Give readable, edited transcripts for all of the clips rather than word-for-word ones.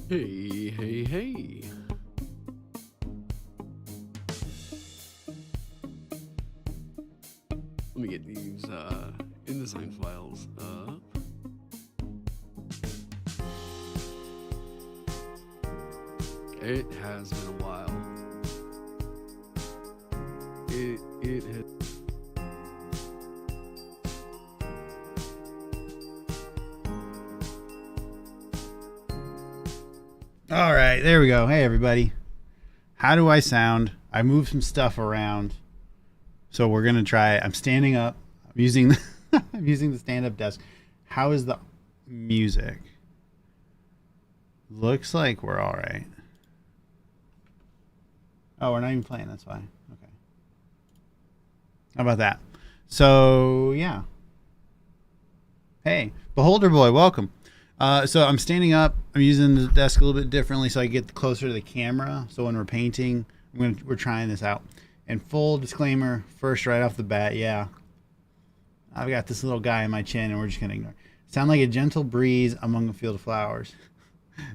Hey, hey, hey. Let me get these InDesign files up. It has been a while. It has. All right, there we go. Hey, everybody. How do I sound? I moved some stuff around, so we're gonna try. I'm standing up. I'm using I'm using the stand-up desk. How is the music? Looks like we're all right. Oh, we're not even playing. That's fine. Okay. How about that? So yeah. Hey, Beholder Boy, welcome. So I'm standing up. I'm using the desk a little bit differently so I get closer to the camera. So when we're painting, we're trying this out. And full disclaimer, first right off the bat, yeah, I've got this little guy in my chin, and we're just gonna ignore it. Sound like a gentle breeze among a field of flowers.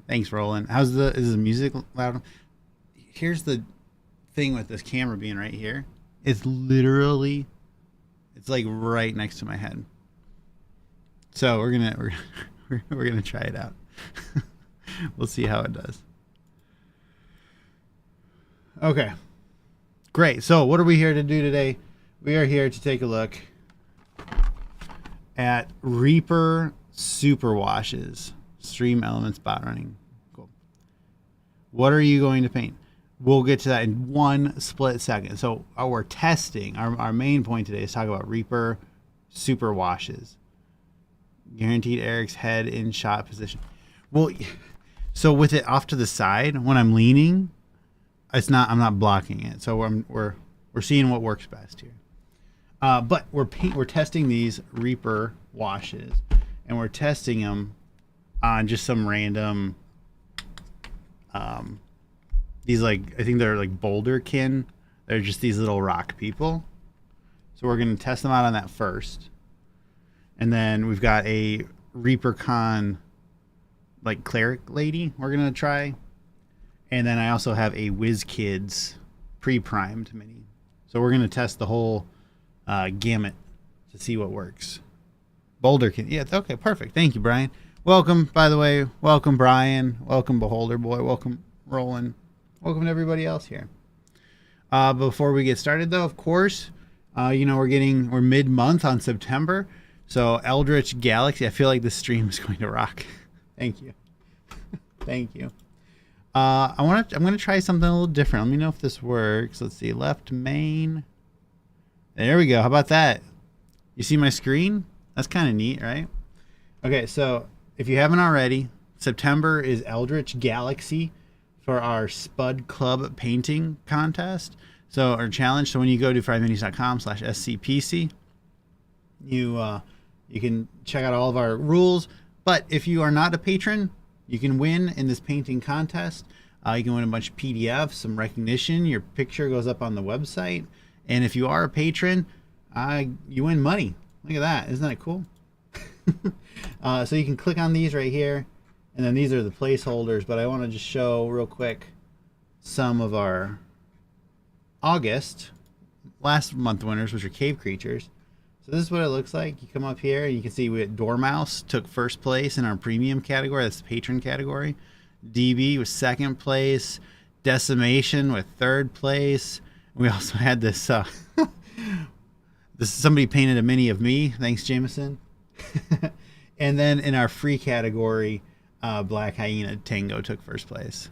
Thanks, Roland. Is the music loud? Here's the thing with this camera being right here. It's like right next to my head. So we're gonna try it out. We'll see how it does. Okay, great. So what are we here to do today? We are here to take a look at Reaper Super Washes Stream Element Spot Running. Cool. What are you going to paint? We'll get to that in one split second. So we're testing. Our main point today is talk about Reaper Super Washes. Guaranteed Eric's head in shot position. Well, so with it off to the side, when I'm leaning, I'm not blocking it. So we're seeing what works best here. But we're testing these Reaper washes, and we're testing them on just some random these, like, I think they're like boulderkin. They're just these little rock people. So we're going to test them out on that first. And then we've got a ReaperCon, like, cleric lady we're going to try. And then I also have a WizKids pre-primed mini. So we're going to test the whole gamut to see what works. Boulderkin. Yeah, okay, perfect. Thank you, Brian. Welcome, by the way. Welcome, Brian. Welcome, Beholder Boy. Welcome, Roland. Welcome to everybody else here. Before we get started, though, of course, we're mid-month on September. So Eldritch Galaxy, I feel like this stream is going to rock. Thank you. Thank you. I'm gonna try something a little different. Let me know if this works. Let's see. Left main. There we go. How about that? You see my screen? That's kind of neat, right? Okay, so if you haven't already, September is Eldritch Galaxy for our Spud Club painting contest. So our challenge. So when you go to FryMinis.com/scpc, you can check out all of our rules. But if you are not a patron, you can win in this painting contest. You can win a bunch of PDFs, some recognition. Your picture goes up on the website. And if you are a patron, you win money. Look at that. Isn't that cool? So you can click on these right here. And then these are the placeholders. But I want to just show real quick some of our last month winners, which are cave creatures. So this is what it looks like. You come up here and you can see Dormouse took first place in our premium category. That's the patron category. DB was second place. Decimation with third place. We also had this somebody painted a mini of me. Thanks, Jameson. And then in our free category, Black Hyena Tango took first place.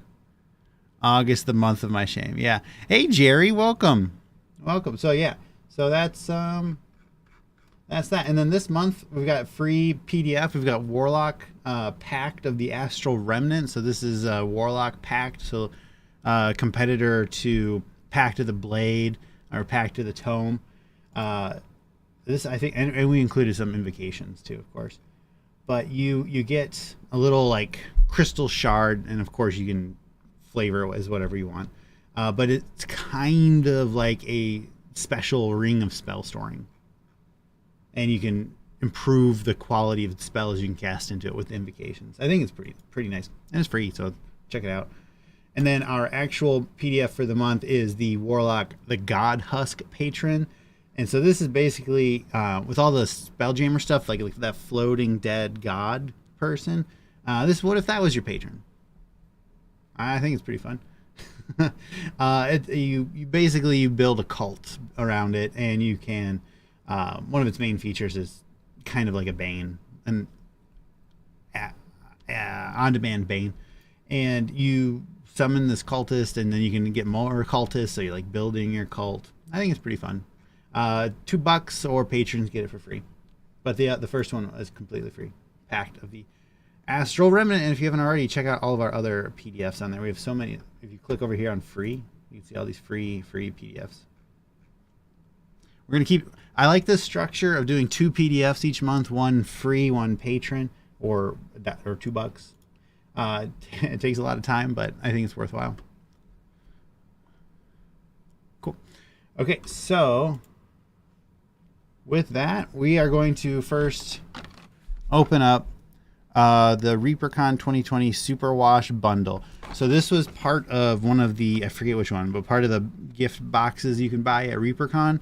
August, the month of my shame. Yeah. Hey, Jerry, welcome. Welcome. So yeah. So that's that. And then this month we've got free PDF. We've got Warlock Pact of the Astral Remnant. So this is Warlock Pact. So competitor to Pact of the Blade or Pact of the Tome. This, I think, and we included some invocations too, of course. But you get a little like crystal shard, and of course you can flavor it as whatever you want. But it's kind of like a special ring of spell storing. And you can improve the quality of the spells you can cast into it with invocations. I think it's pretty nice. And it's free, so check it out. And then our actual PDF for the month is the Warlock, the God Husk patron. And so this is basically with all the Spelljammer stuff, like that floating dead god person. What if that was your patron? I think it's pretty fun. You basically build a cult around it, and you can. One of its main features is kind of like a Bane, an on-demand Bane, and you summon this cultist, and then you can get more cultists. So you're like building your cult. I think it's pretty fun. $2 or patrons get it for free, but the first one is completely free. Pact of the Astral Remnant, and if you haven't already, check out all of our other PDFs on there. We have so many. If you click over here on free, you can see all these free PDFs. We're gonna keep. I like this structure of doing 2 PDFs each month, one free, one patron, or $2. It takes a lot of time, but I think it's worthwhile. Cool. Okay, so with that, we are going to first open up the ReaperCon 2020 Super Wash Bundle. So this was part of one of the, I forget which one, but part of the gift boxes you can buy at ReaperCon.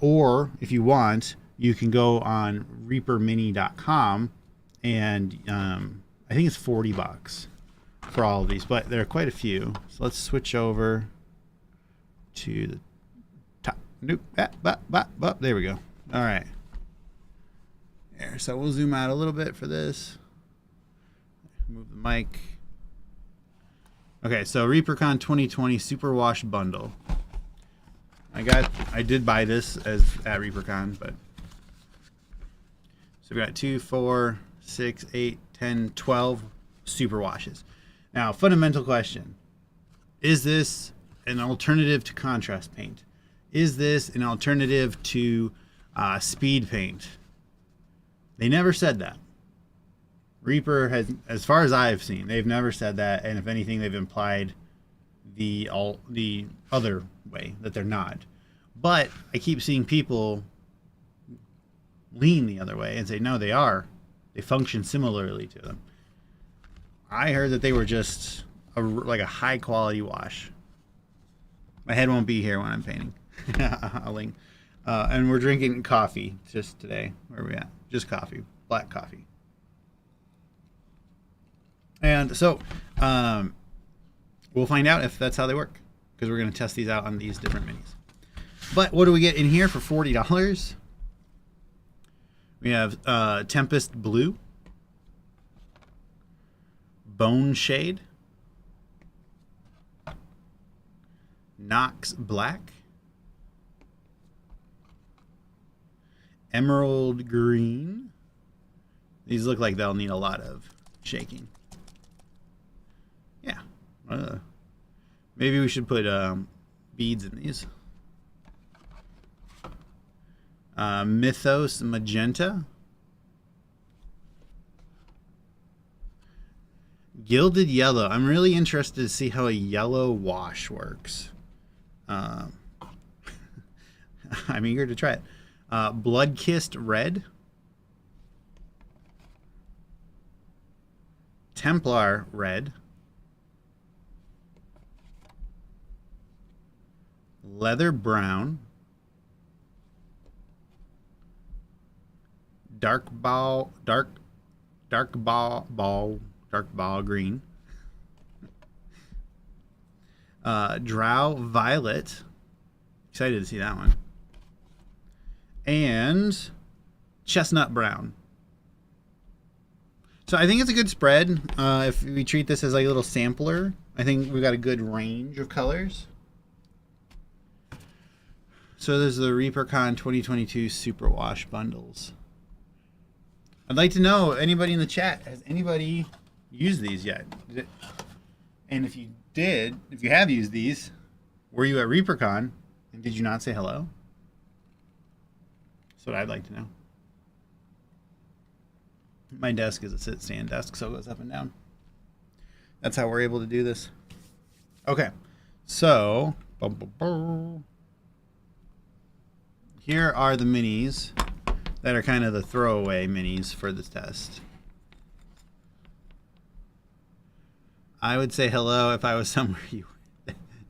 Or if you want, you can go on reapermini.com and I think it's $40 for all of these, but there are quite a few. So let's switch over to the top. Nope. There we go. All right. There. So we'll zoom out a little bit for this. Move the mic. Okay, so ReaperCon 2020 Super Wash Bundle. I did buy this at ReaperCon, but so we got 2, 4, 6, 8, 10, 12 super washes. Now, fundamental question: is this an alternative to contrast paint? Is this an alternative to speed paint? They never said that. Reaper has, as far as I've seen, they've never said that, and if anything, they've implied the other way, that they're not. But I keep seeing people lean the other way and say, no, they are. They function similarly to them. I heard that they were just like a high quality wash. My head won't be here when I'm painting. And we're drinking coffee just today. Where are we at? Just coffee, black coffee. And so we'll find out if that's how they work, because we're going to test these out on these different minis. But what do we get in here for $40? We have Tempest Blue, Bone Shade, Nox Black, Emerald Green. These look like they'll need a lot of shaking. Yeah. Maybe we should put beads in these. Mythos Magenta. Gilded Yellow. I'm really interested to see how a yellow wash works. I'm eager to try it. Blood-Kissed Red. Templar Red. Leather Brown. Dark ball green. Drow Violet. Excited to see that one. And Chestnut Brown. So I think it's a good spread. If we treat this as like a little sampler, I think we've got a good range of colors. So there's the ReaperCon 2022 Super Wash Bundles. I'd like to know, anybody in the chat, has anybody used these yet? And if you did, if you have used these, were you at ReaperCon and did you not say hello? That's what I'd like to know. My desk is a sit-stand desk, so it goes up and down. That's how we're able to do this. Okay, so here are the minis that are kind of the throwaway minis for this test. I would say hello if I was somewhere you.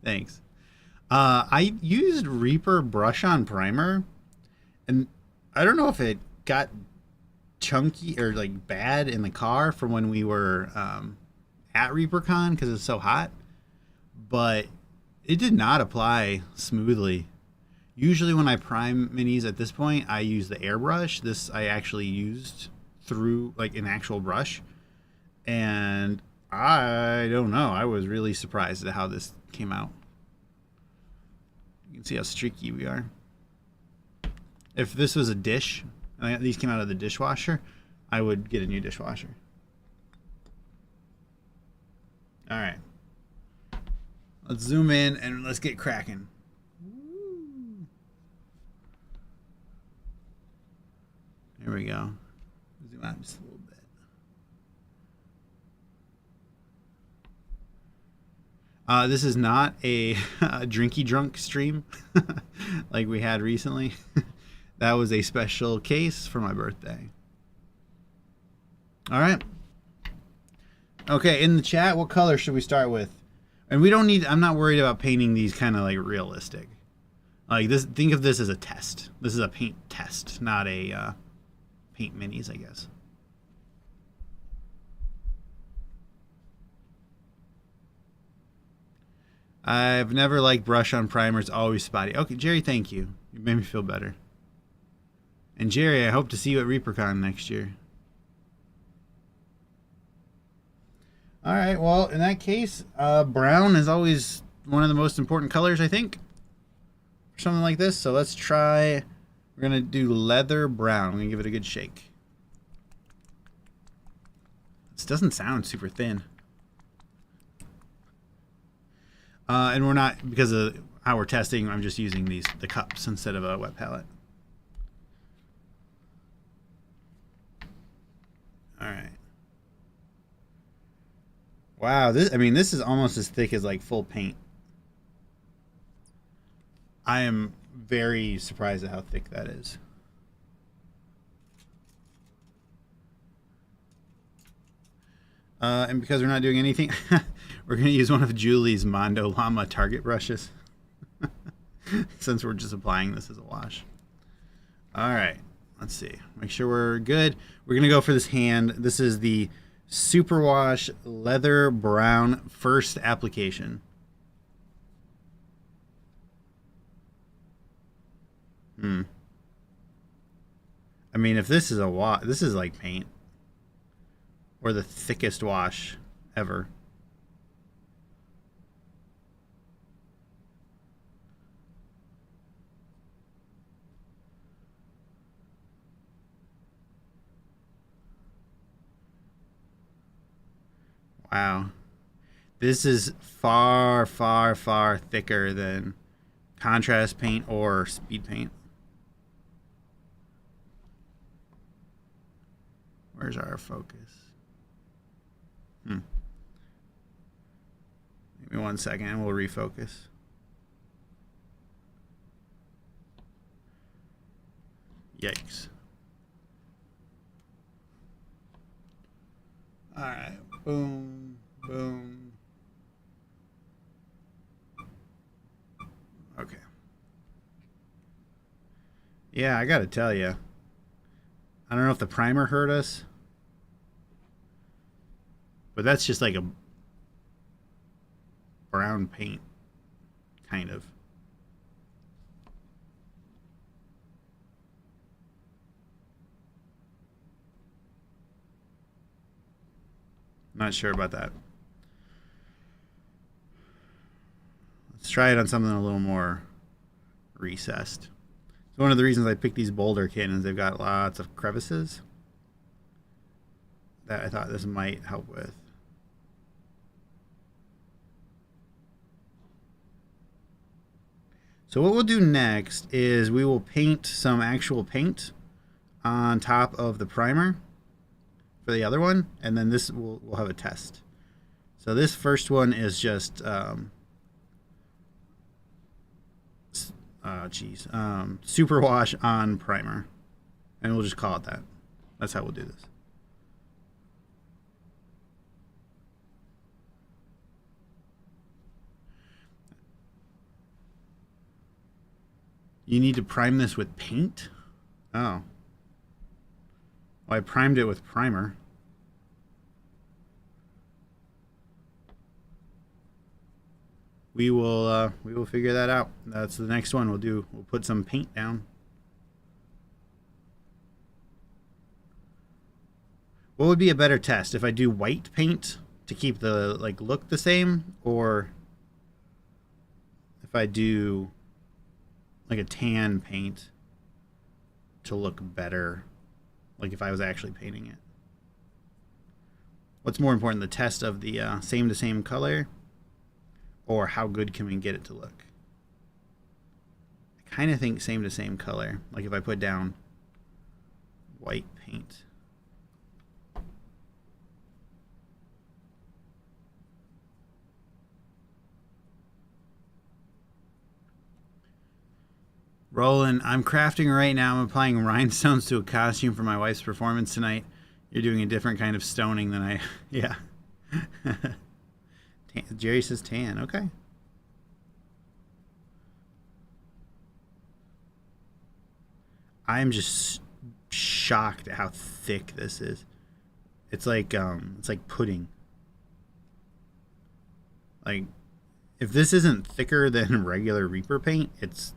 Thanks. I used Reaper Brush On Primer, and I don't know if it got chunky or like bad in the car from when we were at ReaperCon because it's so hot, but it did not apply smoothly. Usually when I prime minis at this point, I use the airbrush. This I actually used through like an actual brush, and I don't know. I was really surprised at how this came out. You can see how streaky we are. If this was a dish, and these came out of the dishwasher, I would get a new dishwasher. All right. Let's zoom in and let's get cracking. Here we go. Zoom out just a little bit. This is not a drinky drunk stream like we had recently. That was a special case for my birthday. All right. Okay, in the chat, what color should we start with? And we don't need, I'm not worried about painting these kind of like realistic. Like this, think of this as a test. This is a paint test, not a paint minis, I guess. I've never liked brush on primers, always spotty. Okay, Jerry, thank you. You made me feel better. And Jerry, I hope to see you at ReaperCon next year. All right, well, in that case, brown is always one of the most important colors, I think, for something like this. So let's try, we're going to do leather brown. I'm going to give it a good shake. This doesn't sound super thin. And we're not, because of how we're testing, I'm just using the cups instead of a wet palette. All right. Wow, this is almost as thick as like full paint. I am very surprised at how thick that is. And because we're not doing anything, we're going to use one of Julie's Mondo Llama target brushes. Since we're just applying this as a wash. All right, let's see. Make sure we're good. We're going to go for this hand. This is the Superwash Leather Brown first application. I mean, if this is a wash, this is like paint. Or the thickest wash ever. Wow. This is far, far, far thicker than contrast paint or speed paint. Where's our focus? Give me 1 second and we'll refocus. Yikes. All right. Boom, boom. Okay. Yeah, I gotta tell you. I don't know if the primer hurt us. But that's just like a brown paint, kind of. Not sure about that. Let's try it on something a little more recessed. So one of the reasons I picked these Boulder cannons, they've got lots of crevices that I thought this might help with. So what we'll do next is we will paint some actual paint on top of the primer for the other one, and then this we'll have a test. So this first one is just Superwash on primer, and we'll just call it that. That's how we'll do this. You need to prime this with paint? Oh. Well, I primed it with primer. We will figure that out. That's the next one we'll do. We'll put some paint down. What would be a better test? If I do white paint to keep the look the same, or if I do like a tan paint to look better, like if I was actually painting it? What's more important, the test of the same to same color, or how good can we get it to look? I kind of think same to same color. Like if I put down white paint. Roland, I'm crafting right now. I'm applying rhinestones to a costume for my wife's performance tonight. You're doing a different kind of stoning than I... Yeah. Jerry says tan. Okay. I'm just shocked at how thick this is. It's like pudding. Like, if this isn't thicker than regular Reaper paint, it's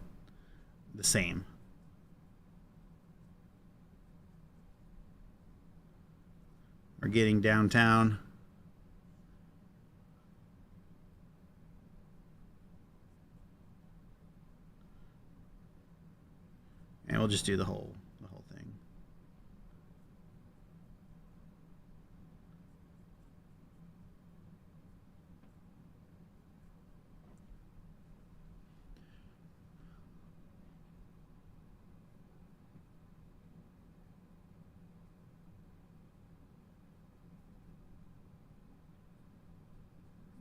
the same. We're getting downtown. And we'll just do the whole thing.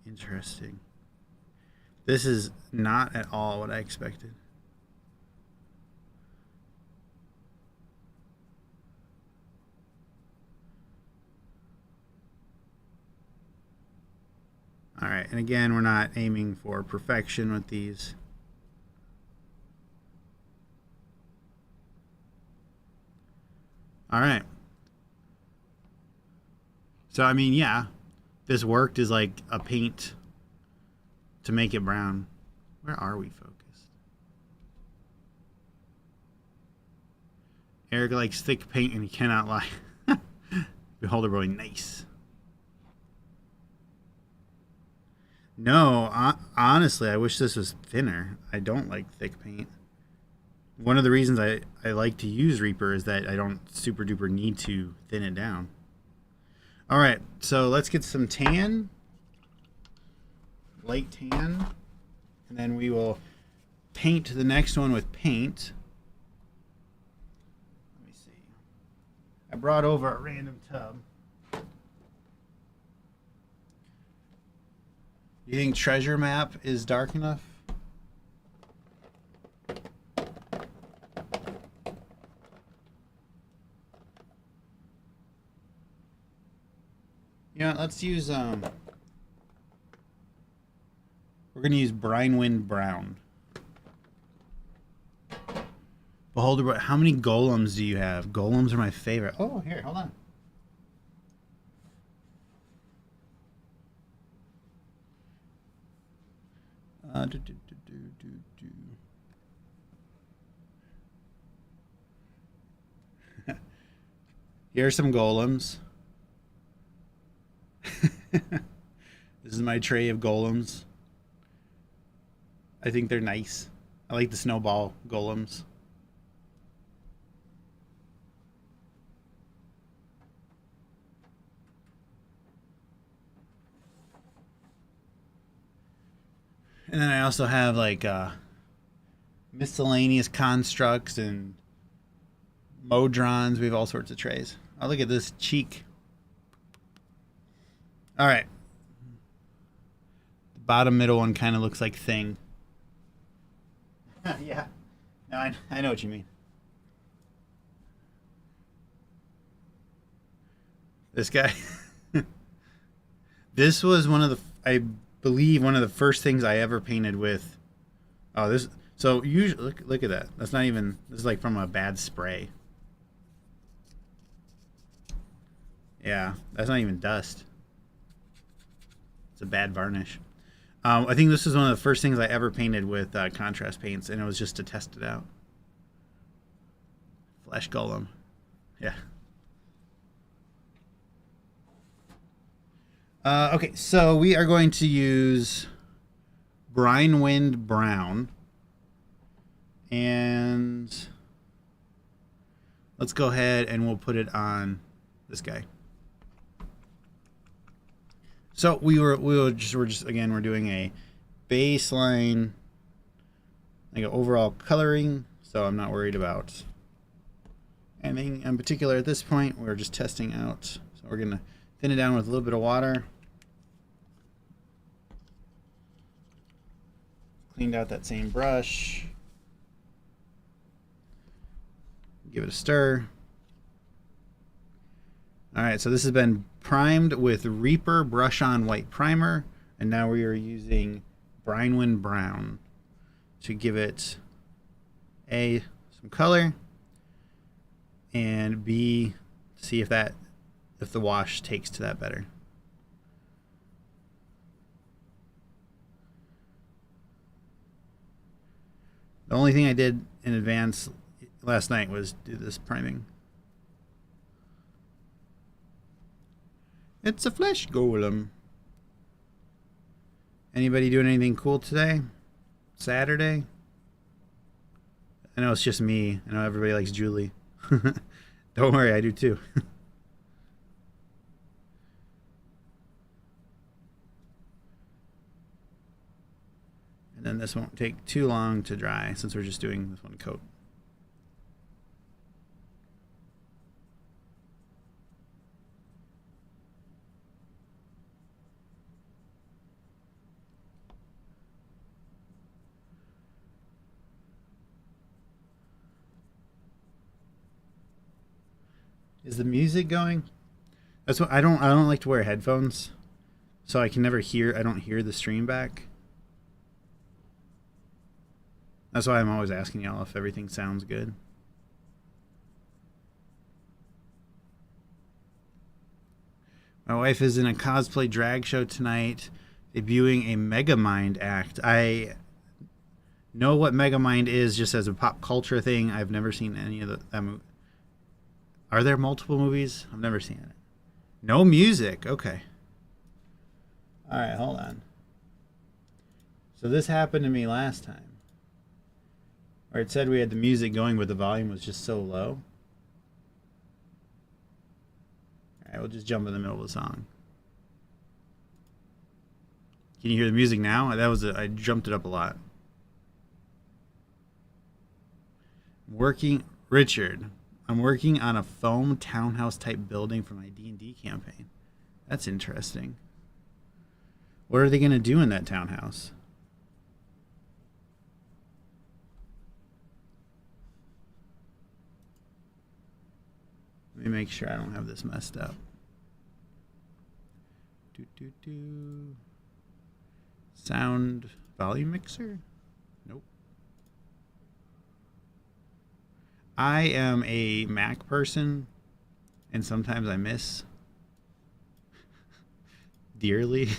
Interesting. This is not at all what I expected. All right, and again, we're not aiming for perfection with these. All right. So, I mean, yeah, this worked as like a paint to make it brown. Where are we focused? Eric likes thick paint and he cannot lie. Beholder boy, nice. No, honestly, I wish this was thinner. I don't like thick paint. One of the reasons I like to use Reaper is that I don't super duper need to thin it down. All right, so let's get some tan, light tan, and then we will paint the next one with paint. Let me see. I brought over a random tub. You think treasure map is dark enough? Yeah, let's use we're gonna use brine wind brown. Beholder, how many golems do you have? Golems are my favorite. Oh, here, hold on. Here are some golems. This is my tray of golems. I think they're nice. I like the snowball golems. And then I also have like miscellaneous constructs and modrons. We have all sorts of trays. Oh, look at this cheek. All right. The bottom middle one kind of looks like thing. Yeah. No, I know what you mean. This guy. This was one of the, I believe, one of the first things I ever painted with. Oh, So usually, look at that. That's not even. This is like from a bad spray. Yeah, that's not even dust. It's a bad varnish. I think this is one of the first things I ever painted with contrast paints, and it was just to test it out. Flesh Golem. Yeah. Okay, so we are going to use Brine Wind Brown. And let's go ahead and we'll put it on this guy. So we're doing a baseline, like an overall coloring. So I'm not worried about anything in particular at this point. We're just testing out. So we're gonna thin it down with a little bit of water. Cleaned out that same brush. Give it a stir. All right, so this has been primed with Reaper Brush On White Primer, and now we are using Brinewind Brown to give it A, some color, and B, see if the wash takes to that better. The only thing I did in advance last night was do this priming. It's a flesh golem. Anybody doing anything cool today? Saturday? I know it's just me. I know everybody likes Julie. Don't worry, I do too. And then this won't take too long to dry since we're just doing this one coat. Is the music going? That's what I don't like to wear headphones, so I can never hear. I don't hear the stream back. That's why I'm always asking y'all if everything sounds good. My wife is in a cosplay drag show tonight, debuting a Megamind act. I know what Megamind is just as a pop culture thing. I've never seen any of that movie. Are there multiple movies? I've never seen it. No music. Okay. All right, hold on. So this happened to me last time, where it said we had the music going, but the volume was just so low. All right, we'll just jump in the middle of the song. Can you hear the music now? I jumped it up a lot. Richard. I'm working on a foam townhouse type building for my D&D campaign. That's interesting. What are they going to do in that townhouse? Let me make sure I don't have this messed up. Sound volume mixer? Nope. I am a Mac person, and sometimes I miss dearly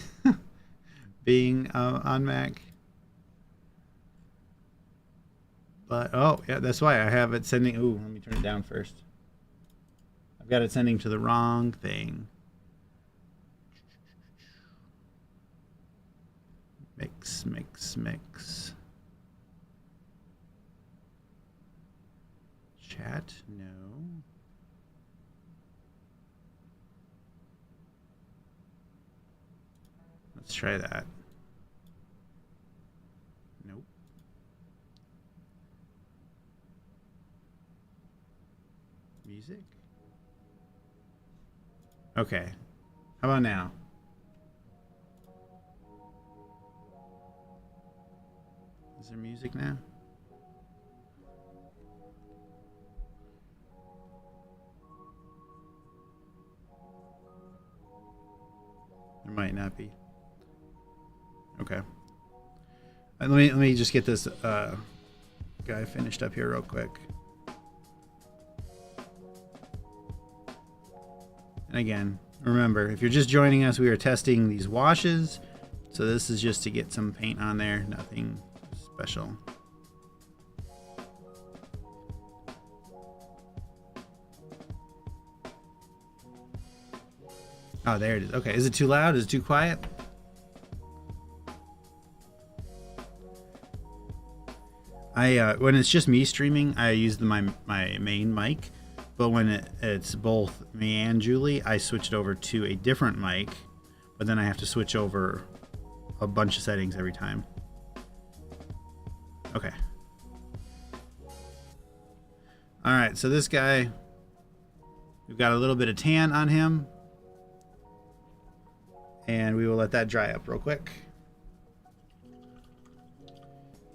being on Mac. But, oh, yeah, that's why I have it sending. Ooh, let me turn it down first. I've got it sending to the wrong thing. Mix. Chat, no. Let's try that. Nope. Music? Okay. How about now? Is there music now? There might not be. Okay. Let me just get this guy finished up here real quick. And again, remember, if you're just joining us, we are testing these washes. So this is just to get some paint on there, nothing special. Oh, there it is. Okay, is it too loud? Is it too quiet? When it's just me streaming, I use my main mic. But when it's both me and Julie, I switch it over to a different mic. But then I have to switch over a bunch of settings every time. Okay. All right, so this guy, we've got a little bit of tan on him. And we will let that dry up real quick.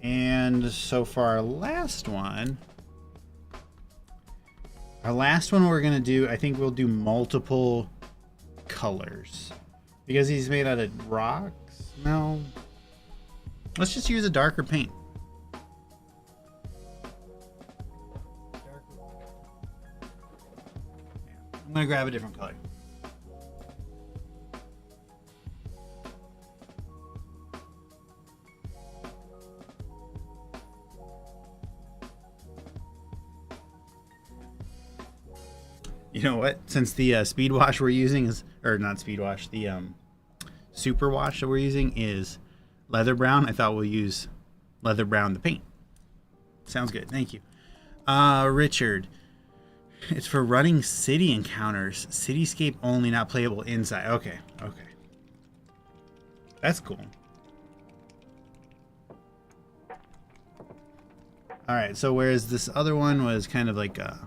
And so for our last one we're going to do, I think we'll do multiple colors. Because he's made out of rocks? No. Let's just use a darker paint. I'm going to grab a different color. You know what? Since the speed wash we're using is, or not speed wash, the super wash that we're using is leather brown, I thought we'll use leather brown the paint. Sounds good. Thank you. Richard. It's for running city encounters. Cityscape only, not playable inside. Okay. Okay. That's cool. Alright, so whereas this other one was kind of like a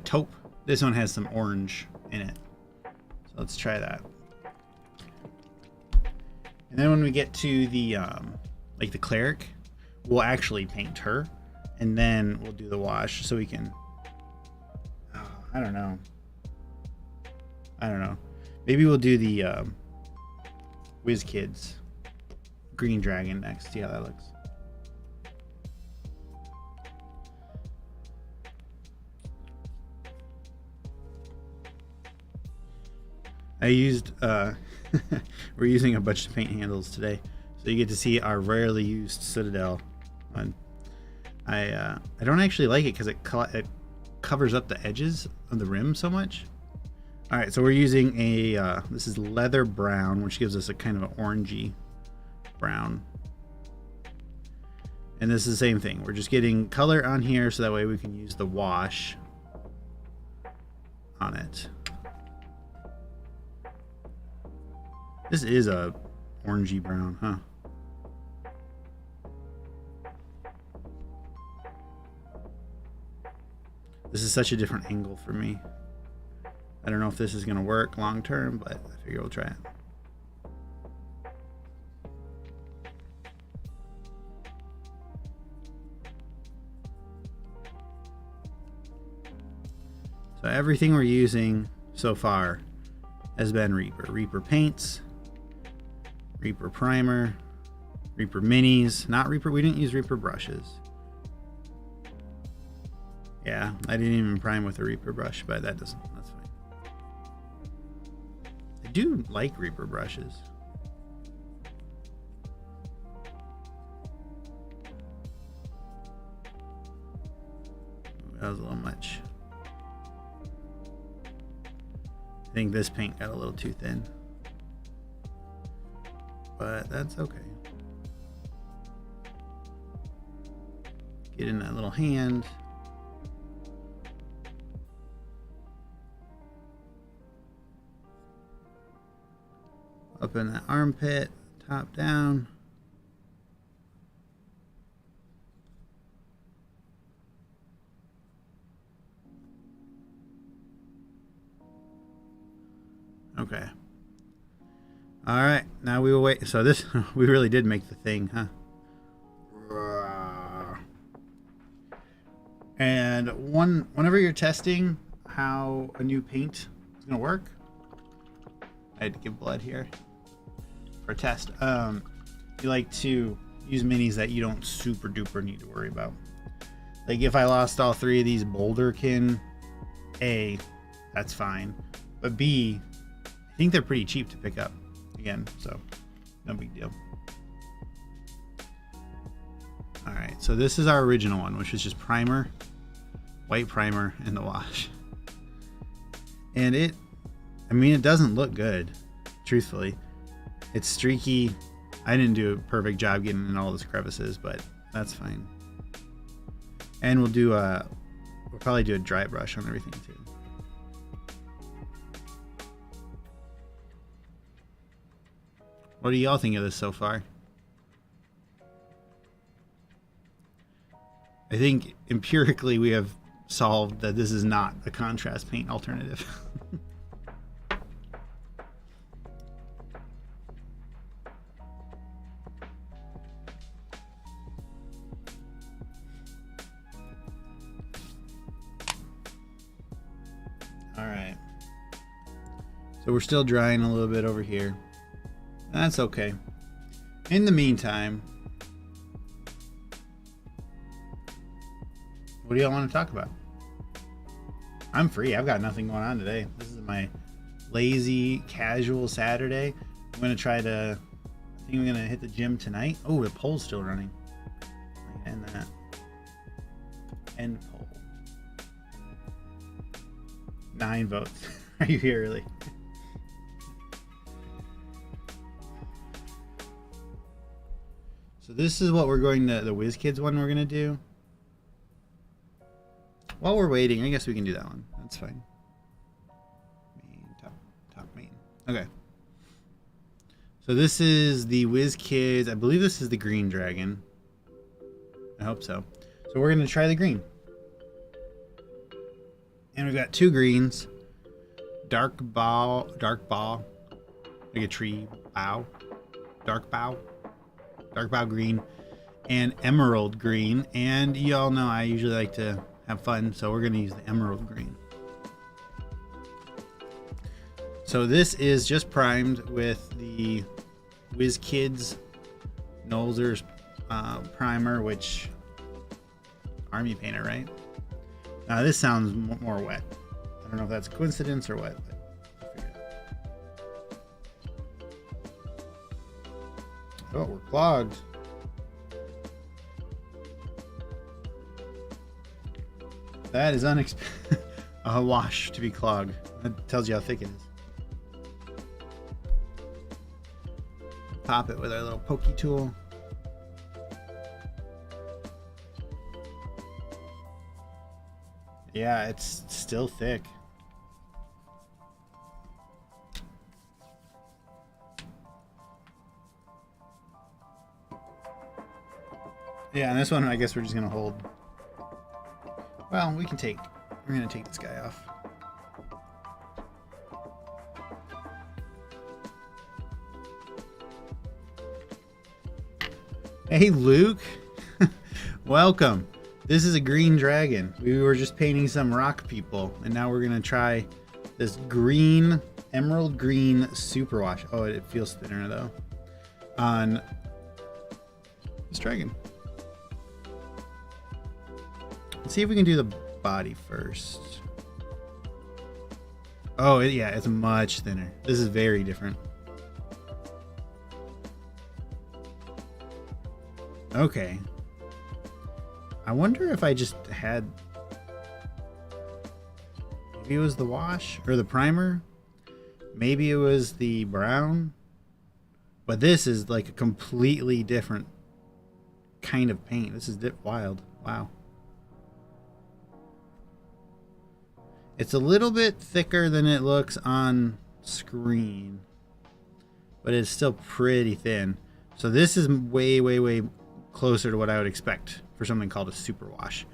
taupe, this one has some orange in it. So let's try that. And then when we get to the like the cleric, we'll actually paint her, and then we'll do the wash so we can. I don't know. Maybe we'll do the Whiz Kids Green Dragon next. See how that looks. I used we're using a bunch of paint handles today, so you get to see our rarely used Citadel one. I don't actually like it because it covers up the edges of the rim so much. All right, so we're using a this is leather brown, which gives us a kind of an orangey brown, and this is the same thing. We're just getting color on here so that way we can use the wash on it. This is a orangey brown, huh? This is such a different angle for me. I don't know if this is going to work long term, but I figure we'll try it. So everything we're using so far has been Reaper. Reaper paints, Reaper primer, Reaper minis, not Reaper, we didn't use Reaper brushes. Yeah, I didn't even prime with a Reaper brush, but that's fine. I do like Reaper brushes. That was a little much. I think this paint got a little too thin, but that's okay. Get in that little hand. Up in that armpit, top down. Okay. All right, now we will wait. So this, we really did make the thing, huh? And whenever you're testing how a new paint is gonna work, I had to give blood here for a test. You like to use minis that you don't super duper need to worry about. Like if I lost all 3 of these boulderkin, A, that's fine. But B, I think they're pretty cheap to pick up again, so no big deal. Alright, so this is our original one, which is just primer, white primer, and the wash. And it doesn't look good, truthfully. It's streaky. I didn't do a perfect job getting in all those crevices, but that's fine. And we'll probably do a dry brush on everything too. What do y'all think of this so far? I think empirically we have solved that this is not a contrast paint alternative. All right. So we're still drying a little bit over here. That's okay. In the meantime, what do y'all want to talk about? I'm free. I've got nothing going on today. This is my lazy, casual Saturday. I'm going to try to... I think I'm going to hit the gym tonight. Oh, the poll's still running. End that. End poll. 9 votes. Are you here early? So this is what we're going to... The Whiz Kids one we're going to do. While we're waiting, I guess we can do that one. That's fine. Main, top main. Okay. So this is the Whiz Kids. I believe this is the green dragon. I hope so. So we're going to try the green. And we've got 2 greens. Dark bow, like a tree bough. Dark bow green. And emerald green. And y'all know I usually like to have fun, so we're going to use the emerald green. So this is just primed with the Whiz Kids Nolzur's primer, which Army Painter, right? Now this sounds more wet. I don't know if that's a coincidence or what, but I'll figure it out. Oh, we're clogged. That is unexpected. A wash to be clogged. That tells you how thick it is. Pop it with our little pokey tool. Yeah, it's still thick. Yeah, and this one I guess we're just gonna hold. Well, we're gonna take this guy off. Hey Luke, welcome. This is a green dragon. We were just painting some rock people, and now we're gonna try this green, emerald green superwash. Oh, it feels thinner though. On this dragon. Let's see if we can do the body first. Oh, yeah, it's much thinner. This is very different. Okay. I wonder if I just had... Maybe it was the wash or the primer. Maybe it was the brown. But this is like a completely different kind of paint. This is wild. Wow. It's a little bit thicker than it looks on screen, but it's still pretty thin. So this is way, way, way closer to what I would expect for something called a super wash.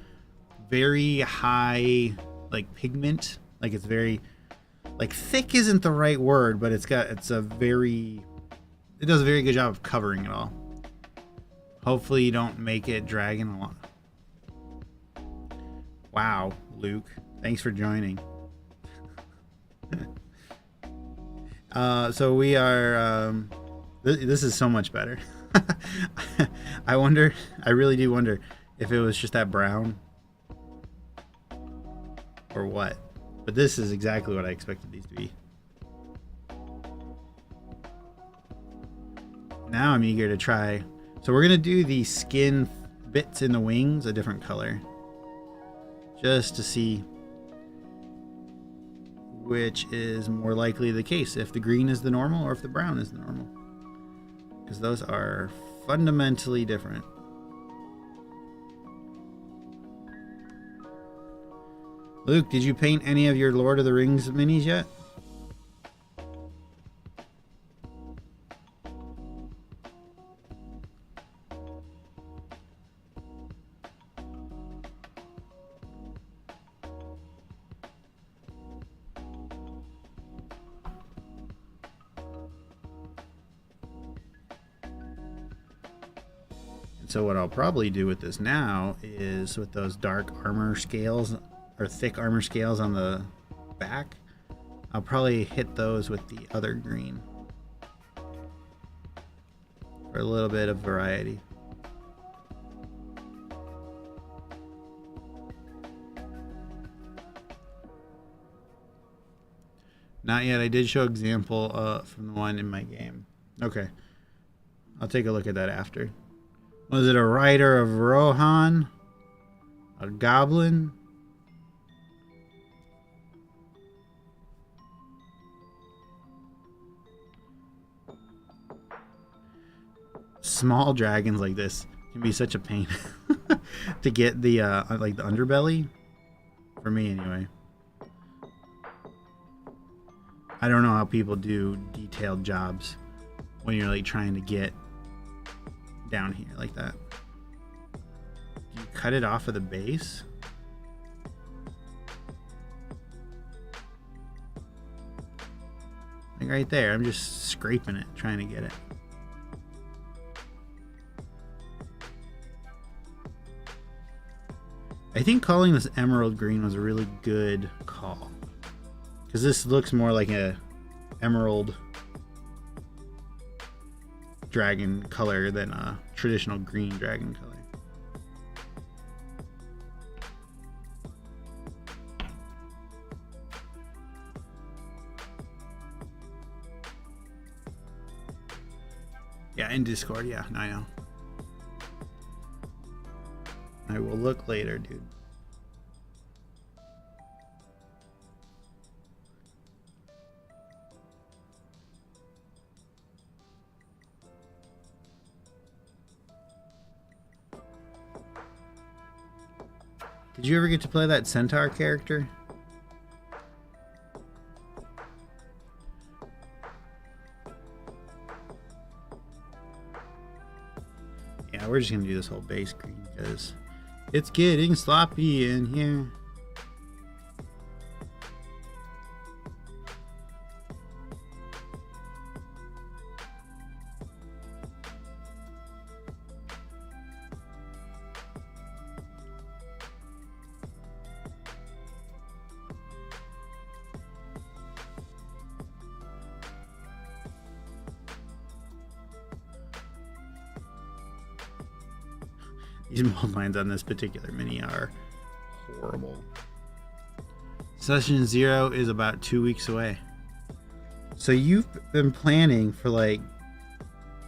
Very high, like pigment, like it's very, like thick isn't the right word, but it does a very good job of covering it all. Hopefully you don't make it dragging along. Wow, Luke. Thanks for joining. So we are... this is so much better. I wonder, I really do wonder if it was just that brown or what. But this is exactly what I expected these to be. Now I'm eager to try. So we're going to do the skin bits in the wings a different color. Just to see which is more likely the case. If the green is the normal or if the brown is the normal. Because those are fundamentally different. Luke, did you paint any of your Lord of the Rings minis yet? So what I'll probably do with this now is with those dark armor scales or thick armor scales on the back, I'll probably hit those with the other green for a little bit of variety. Not yet. I did show example from the one in my game. Okay. I'll take a look at that after. Was it a rider of Rohan? A goblin? Small dragons like this can be such a pain to get the like the underbelly. For me anyway. I don't know how people do detailed jobs when you're like trying to get down here like that. You cut it off of the base. Like right there, I'm just scraping it, trying to get it. I think calling this emerald green was a really good call. Because this looks more like a emerald dragon color than a traditional green dragon color. Yeah, in Discord, yeah, I know. I will look later, dude. Did you ever get to play that centaur character? Yeah, we're just gonna do this whole base green because it's getting sloppy in here. These mold lines on this particular mini are horrible. Session 0 is about 2 weeks away. So you've been planning for like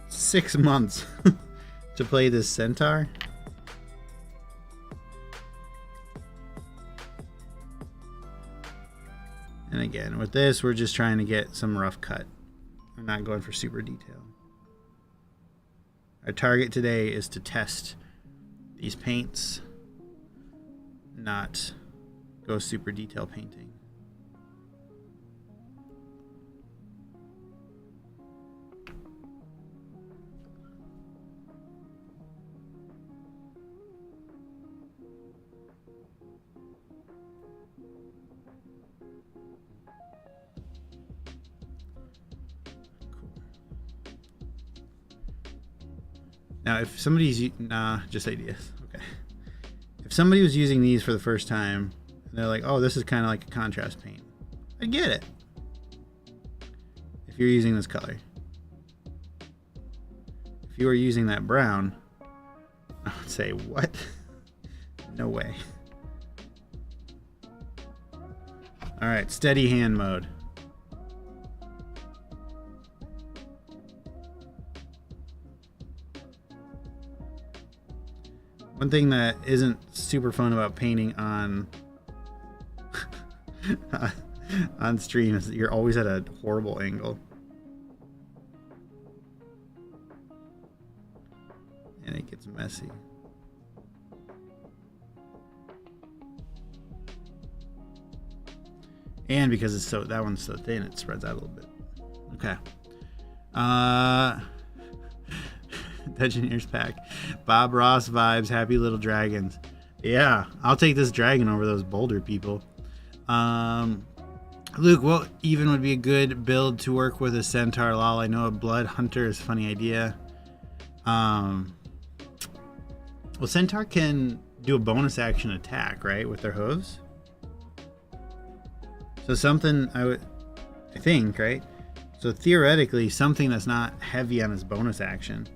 6 months to play this centaur? And again, with this, we're just trying to get some rough cut. We're not going for super detail. Our target today is to test these paints, not go super detail painting. Now, if somebody's just ideas. Okay. If somebody was using these for the first time, and they're like, "Oh, this is kind of like a contrast paint," I get it. If you're using this color, if if you were using that brown, I would say, what? No way. All right, steady hand mode. One thing that isn't super fun about painting on on stream is that you're always at a horrible angle. And it gets messy. And because it's that one's so thin, it spreads out a little bit. Okay. Dungeoneers pack. Bob Ross vibes. Happy little dragons. Yeah, I'll take this dragon over those boulder people. Luke, what even would be a good build to work with a centaur? Lol, I know a blood hunter is a funny idea. Well, centaur can do a bonus action attack, right, with their hooves. So something I think, right? So theoretically, something that's not heavy on its bonus action.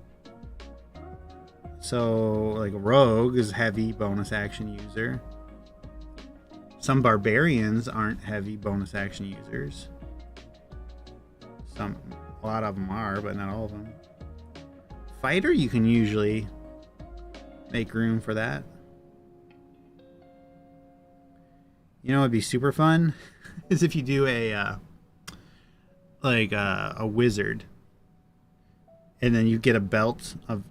So like a rogue is heavy bonus action user. Some barbarians aren't heavy bonus action users. A lot of them are, but not all of them. Fighter, you can usually make room for that. You know, it'd be super fun is if you do a wizard, and then you get a belt of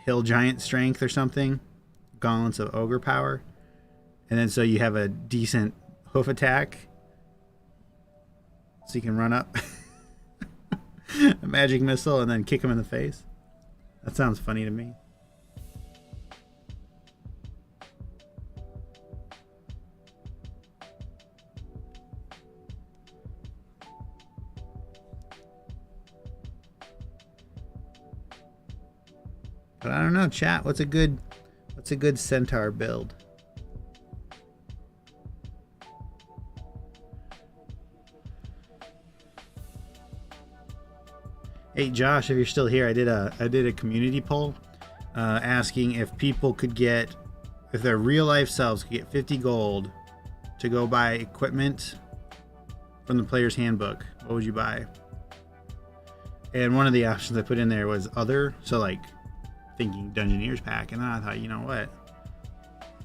hill giant strength or something, gauntlets of ogre power, and then so you have a decent hoof attack, so you can run up a magic missile and then kick him in the face. That sounds funny to me. But I don't know, chat. What's a good centaur build? Hey Josh, if you're still here, I did a community poll asking if people could get, if their real life selves could get 50 gold to go buy equipment from the player's handbook. What would you buy? And one of the options I put in there was other, so like thinking Dungeoneers pack, and then I thought, you know what?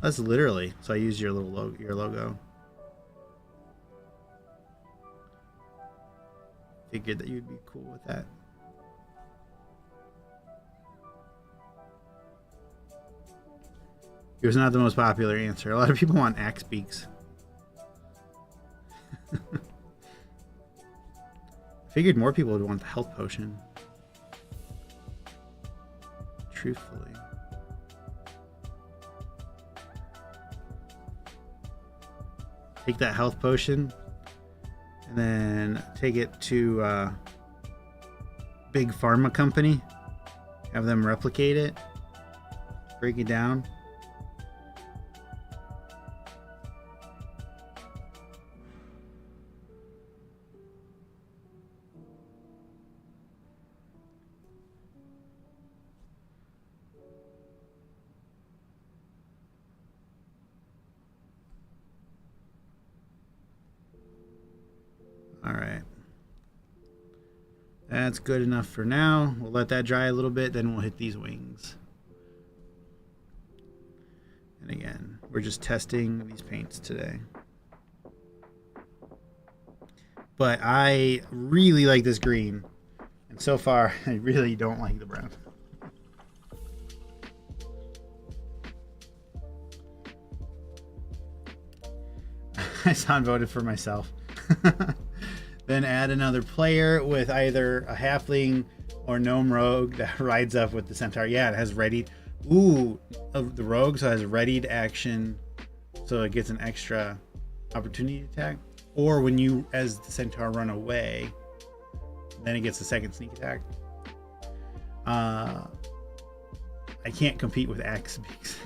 That's literally. So I used your little your logo. Figured that you'd be cool with that. It was not the most popular answer. A lot of people want axe beaks. Figured more people would want the health potion. Truthfully. Take that health potion and then take it to big pharma company. Have them replicate it. Break it down. Alright. That's good enough for now. We'll let that dry a little bit, then we'll hit these wings. And again, we're just testing these paints today. But I really like this green. And so far, I really don't like the brown. I saw and voted for myself. Then add another player with either a halfling or gnome rogue that rides up with the centaur. Yeah, it has readied. Ooh, the rogue, so it has readied action, so it gets an extra opportunity attack. Or when you, as the centaur, run away, then it gets a second sneak attack. I can't compete with axe beaks.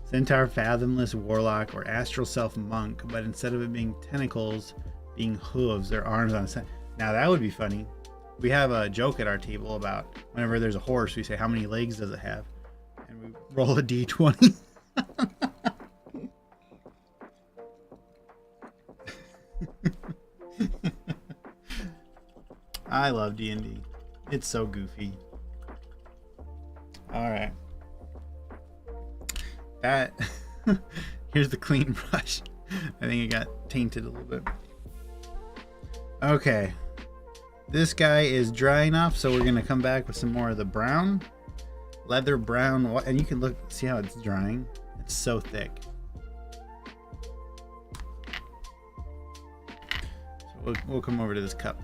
Centaur, fathomless warlock, or astral self monk, but instead of it being tentacles, being hooves, their arms on a set. Now that would be funny. We have a joke at our table about whenever there's a horse, we say, how many legs does it have? And we roll a d20. I love D&D. It's so goofy. All right. That here's the clean brush. I think it got tainted a little bit. Okay. This guy is dry enough, so we're going to come back with some more of the brown. Leather brown. And you can look, see how it's drying? It's so thick. So we'll come over to this cup.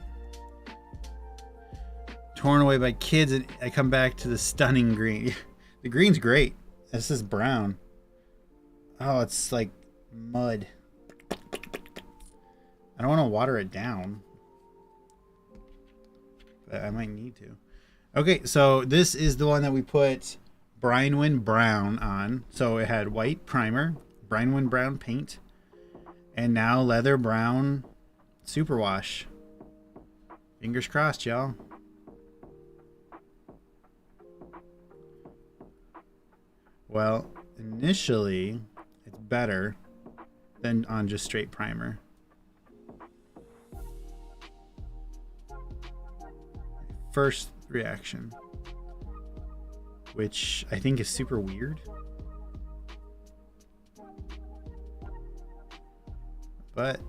Torn away by kids, and I come back to the stunning green. The green's great. This is brown. Oh, it's like mud. I don't want to water it down, but I might need to. Okay, so this is the one that we put Brine Brown on. So it had white primer, Brine Brown paint, and now leather brown superwash. Fingers crossed, y'all. Well, initially, it's better than on just straight primer. First reaction, which I think is super weird. But,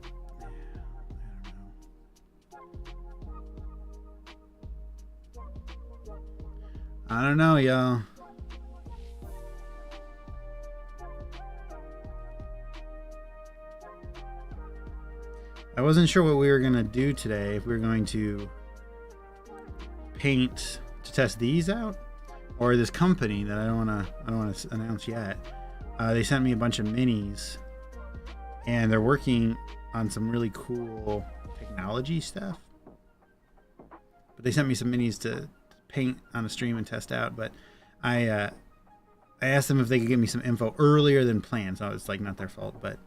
I don't know, y'all. I wasn't sure what we were going to do today, if we were going to paint to test these out, or this company that I don't want to announce yet. They sent me a bunch of minis, and they're working on some really cool technology stuff. But they sent me some minis to paint on a stream and test out. But I asked them if they could give me some info earlier than planned, so it's like not their fault, but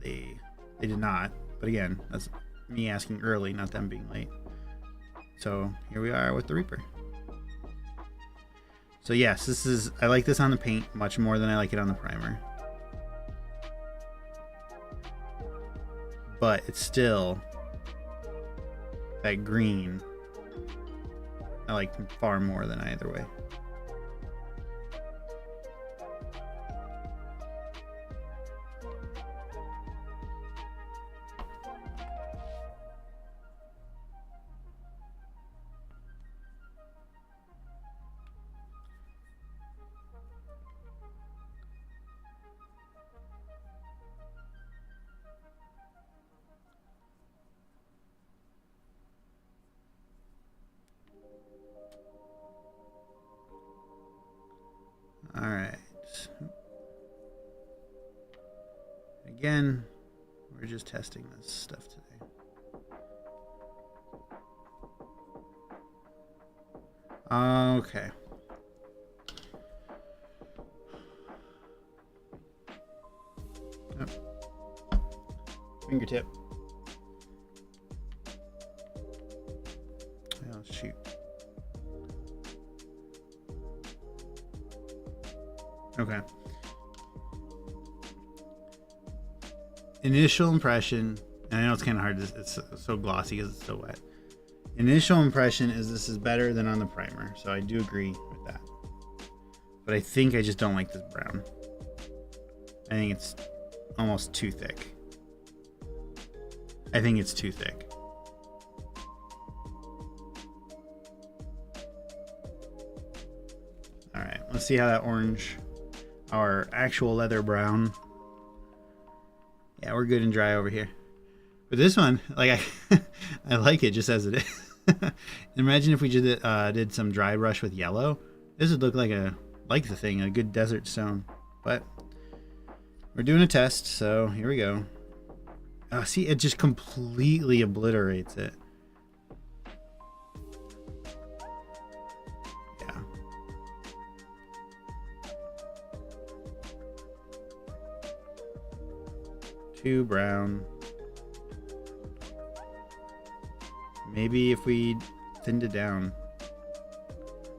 they did not. But again, that's me asking early, not them being late. So here we are with the Reaper. So yes, I like this on the paint much more than I like it on the primer. But it's still that green I like far more than either way. All right. Again, we're just testing this stuff today. Okay. Oh. Fingertip. Oh, shoot. Okay. Initial impression, and I know it's kind of hard to, it's so glossy because it's so wet. Initial impression is this is better than on the primer, so I do agree with that. But I think I just don't like this brown. I think it's almost too thick. I think it's too thick. All right, let's see how that orange, our actual leather brown. Yeah, we're good and dry over here. But this one, like I like it just as it is. Imagine if we did some dry brush with yellow. This would look like the thing, a good desert stone. But we're doing a test, so here we go. Oh, see, it just completely obliterates it. Yeah. Too brown. Maybe if we thinned it down.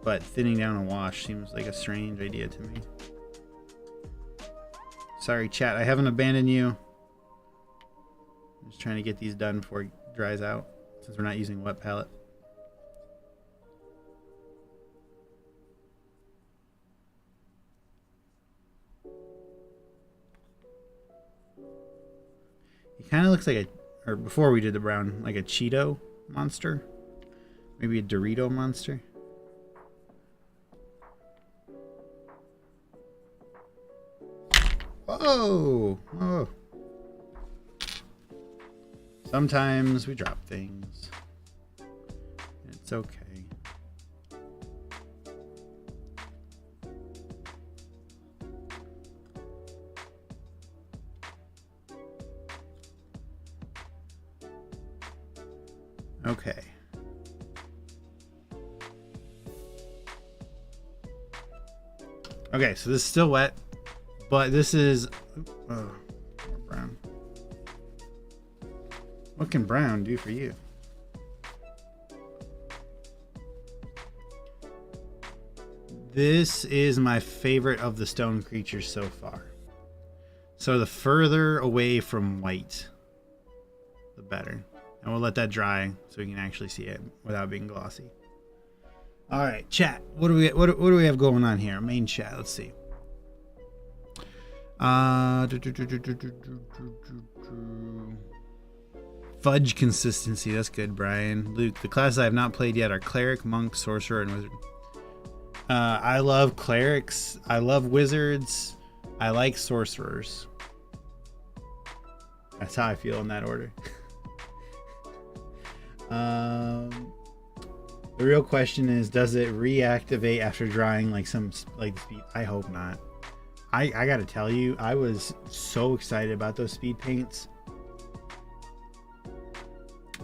But thinning down a wash seems like a strange idea to me. Sorry, chat. I haven't abandoned you. I'm just trying to get these done before it dries out, since we're not using wet palette. He kind of looks like a, or before we did the brown, like a Cheeto monster. Maybe a Dorito monster. Whoa! Oh. Sometimes we drop things. It's okay. Okay. Okay, so this is still wet, but this is more brown. What can brown do for you? This is my favorite of the stone creatures so far. So the further away from white, the better. And we'll let that dry so we can actually see it without being glossy. All right, chat. What do we have going on here? Main chat. Let's see. Fudge consistency. That's good, Brian. Luke, the classes I have not played yet are cleric, monk, sorcerer, and wizard. I love clerics. I love wizards. I like sorcerers. That's how I feel in that order. The real question is, does it reactivate after drying like some like speed? I hope not. I gotta tell you, I was so excited about those speed paints,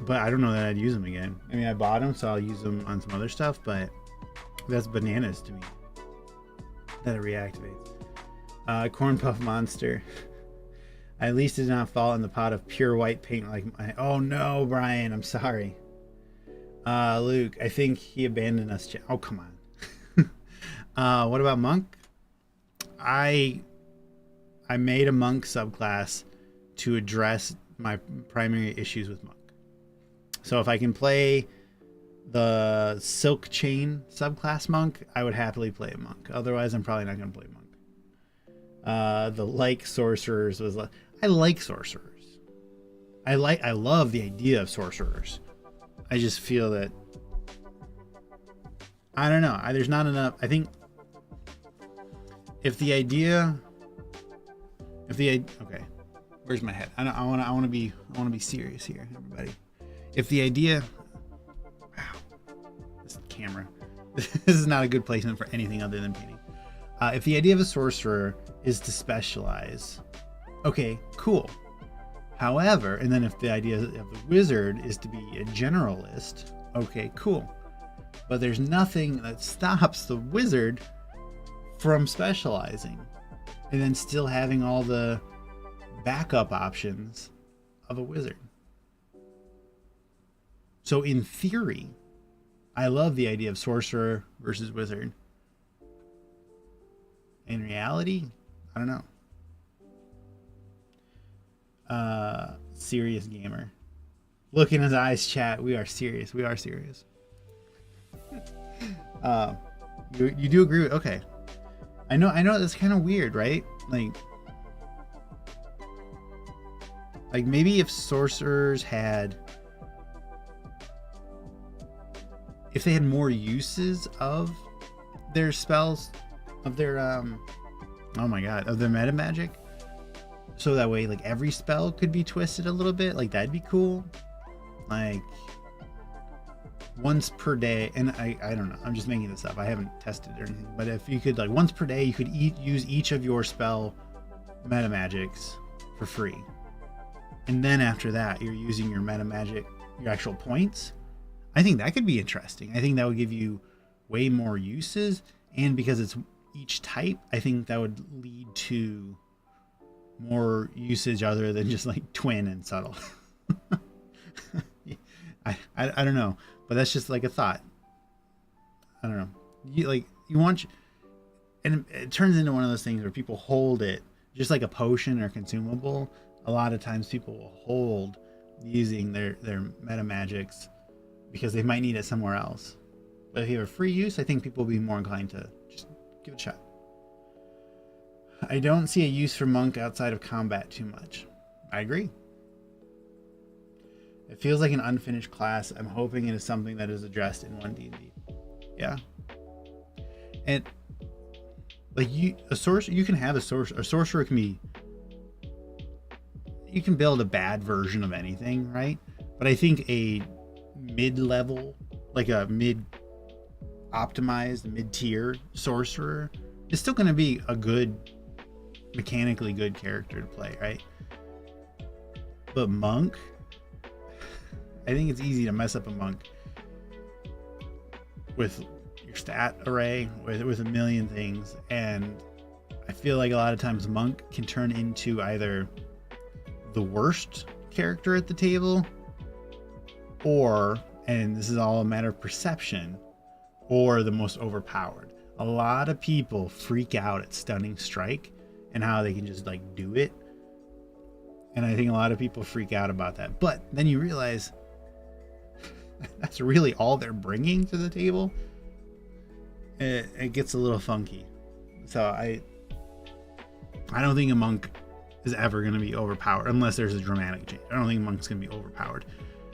but I don't know that I'd use them again. I mean, I bought them, so I'll use them on some other stuff, but that's bananas to me that it reactivates. Corn Puff Monster. At least it did not fall in the pot of pure white paint like my... Oh no, Brian, I'm sorry. Luke, I think he abandoned us. Oh, come on. What about Monk? I made a Monk subclass to address my primary issues with Monk. So if I can play the Silk Chain subclass Monk, I would happily play a Monk. Otherwise, I'm probably not going to play Monk. The like sorcerers was like... I like sorcerers. I love the idea of sorcerers. I just feel that I don't know. There's not enough. I think if the idea, okay, where's my head? I want to be serious here, everybody. If the idea, wow, this camera, this is not a good placement for anything other than painting. If the idea of a sorcerer is to specialize, okay, cool. However, and then if the idea of the wizard is to be a generalist, okay, cool. But there's nothing that stops the wizard from specializing and then still having all the backup options of a wizard. So in theory, I love the idea of sorcerer versus wizard. In reality, I don't know. Serious gamer. Look in his eyes, chat. We are serious. We are serious. You do agree with... Okay. I know that's kind of weird, right? Like maybe if sorcerers had... If they had more uses of their spells, of their, oh my god, of their meta magic, so that way, like, every spell could be twisted a little bit, like, that'd be cool. Like, once per day, and I don't know, I'm just making this up, I haven't tested it or anything, but if you could, like, once per day, you could use each of your spell meta magics for free. And then after that, you're using your meta magic, your actual points. I think that could be interesting. I think that would give you way more uses, and because it's each type, I think that would lead to more usage other than just like twin and subtle. I don't know, but that's just like a thought. I don't know. You want, and it turns into one of those things where people hold it just like a potion or consumable. A lot of times people will hold using their meta magics because they might need it somewhere else. But if you have a free use, I think people will be more inclined to just give it a shot. I don't see a use for monk outside of combat too much. I agree. It feels like an unfinished class. I'm hoping it is something that is addressed in 1D&D. Yeah. And like you can have a sorcerer can be, you can build a bad version of anything, right? But I think a mid-level, like a mid-optimized, mid-tier sorcerer is still going to be a good, mechanically good character to play, right? But monk, I think it's easy to mess up a monk with your stat array, with a million things, and I feel like a lot of times monk can turn into either the worst character at the table, or, and this is all a matter of perception, or the most overpowered. A lot of people freak out at Stunning Strike and how they can just like do it, and I think a lot of people freak out about that. But then you realize that's really all they're bringing to the table. It gets a little funky. So I don't think a monk is ever going to be overpowered unless there's a dramatic change. I don't think a monk's going to be overpowered.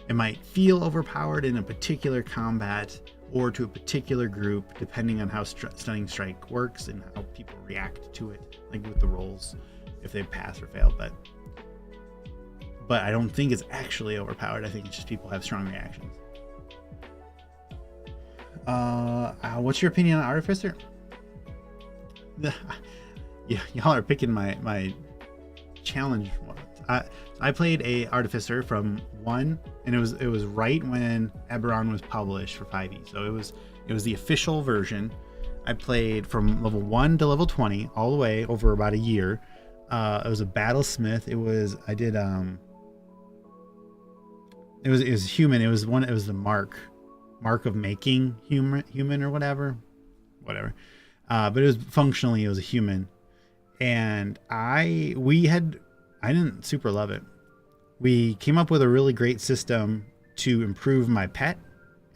It might feel overpowered in a particular combat or to a particular group, depending on how Stunning Strike works and how people react to it, like with the rolls, if they pass or fail. But I don't think it's actually overpowered. I think it's just people have strong reactions. What's your opinion on Artificer? Y'all are picking my challenge ones. I played a Artificer from 1, and it was right when Eberron was published for 5e. So it was the official version. I played from level 1 to level 20 all the way over about a year. It was a battlesmith. It was human. It was the mark of making human or whatever. But it was functionally, it was a human. And I didn't super love it. We came up with a really great system to improve my pet,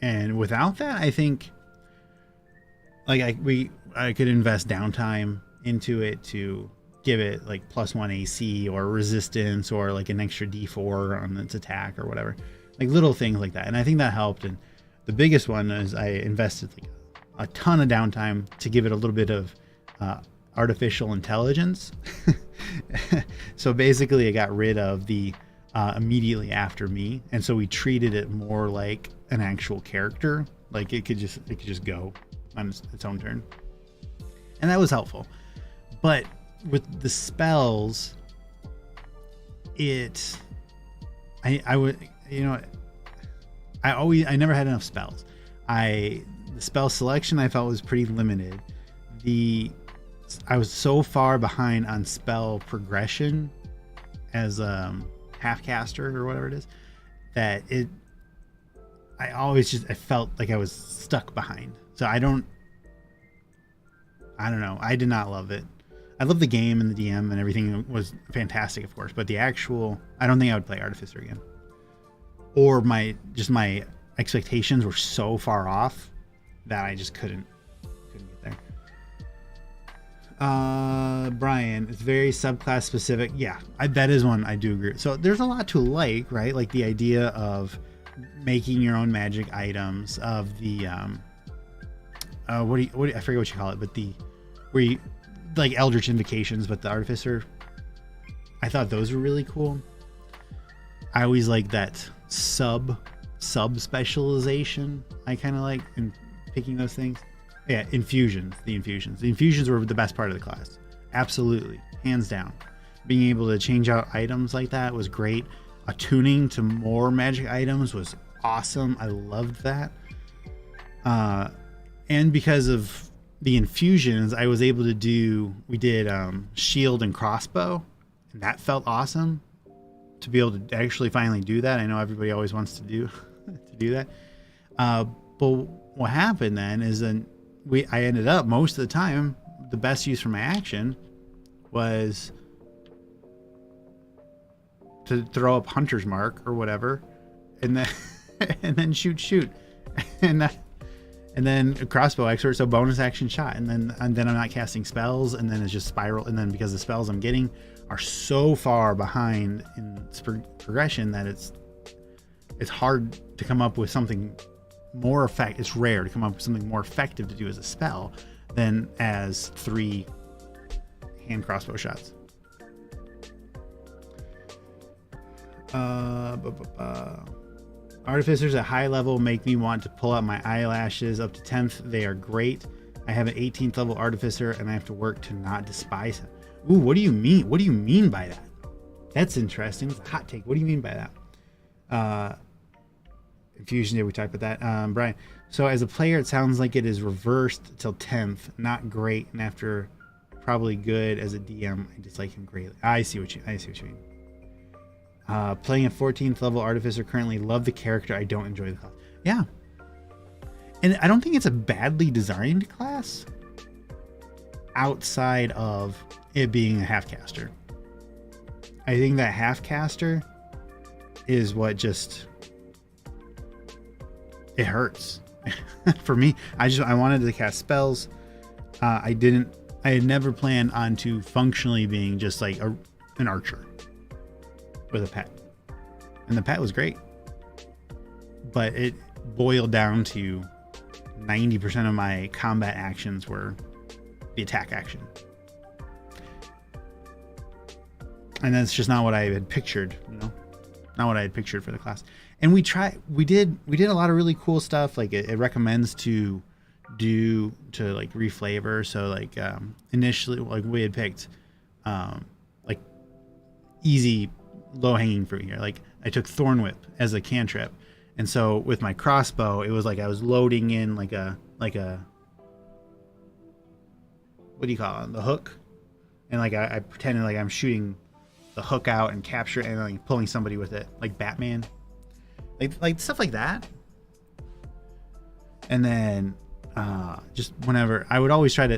and without that, I think like I could invest downtime into it to give it like +1 AC or resistance or like an extra D4 on its attack or whatever, like little things like that. And I think that helped. And the biggest one is I invested like a ton of downtime to give it a little bit of artificial intelligence. So basically it got rid of the immediately after me, and so we treated it more like an actual character, like it could just go on its own turn, and that was helpful. But with the spells, I never had enough spells. The spell selection I felt was pretty limited. I was so far behind on spell progression as half caster or whatever it is, that I felt like I was stuck behind. So I don't know. I did not love it. I love the game and the DM and everything was fantastic, of course, but I don't think I would play Artificer again. Or my expectations were so far off that I just couldn't get there. Brian, it's very subclass specific. Yeah, that is one I do agree. So there's a lot to like, right? Like the idea of making your own magic items, of the I forget what you call it, but where you like Eldritch Invocations, but the Artificer, I thought those were really cool. I always like that sub specialization. I kind of like in picking those things. Yeah, infusions. The infusions were the best part of the class. Absolutely, hands down. Being able to change out items like that was great. Attuning to more magic items was awesome. I loved that. And because of the infusions, I was able to we did shield and crossbow, and that felt awesome to be able to actually finally do that. I know everybody always wants to do to do that. But what happened then is I ended up most of the time, the best use for my action was to throw up Hunter's Mark or whatever, and then and then shoot, and then a crossbow expert, so bonus action shot, and then I'm not casting spells, and then it's just spiral, and then because the spells I'm getting are so far behind in progression that it's hard to come up with something more effective. It's rare to come up with something more effective to do as a spell than as 3 hand crossbow shots. Artificers at high level make me want to pull out my eyelashes. Up to 10th, they are great. I have an 18th level artificer, and I have to work to not despise him. Ooh, what do you mean? What do you mean by that? That's interesting. It's a hot take. What do you mean by that? Infusion, yeah, we talked about that. Brian, so as a player, it sounds like it is reversed till 10th. Not great, and after probably good as a DM, I dislike him greatly. I see what you mean. Playing a 14th level artificer currently. Love the character. I don't enjoy the class. Yeah. And I don't think it's a badly designed class outside of it being a half caster. I think that half caster is what just, it hurts for me. I wanted to cast spells. I had never planned on to functionally being just like an archer with a pet, and the pet was great, but it boiled down to 90% of my combat actions were the attack action, and that's just not what I had pictured, not what I had pictured for the class. And we did a lot of really cool stuff. Like it recommends to like reflavor. So like initially, like we had picked like easy low hanging fruit here. Like I took Thorn Whip as a cantrip, and so with my crossbow, it was like I was loading in like a what do you call it, the hook, and like I pretended like I'm shooting the hook out and capture it and like pulling somebody with it, like Batman, like stuff like that. And then just whenever I would always I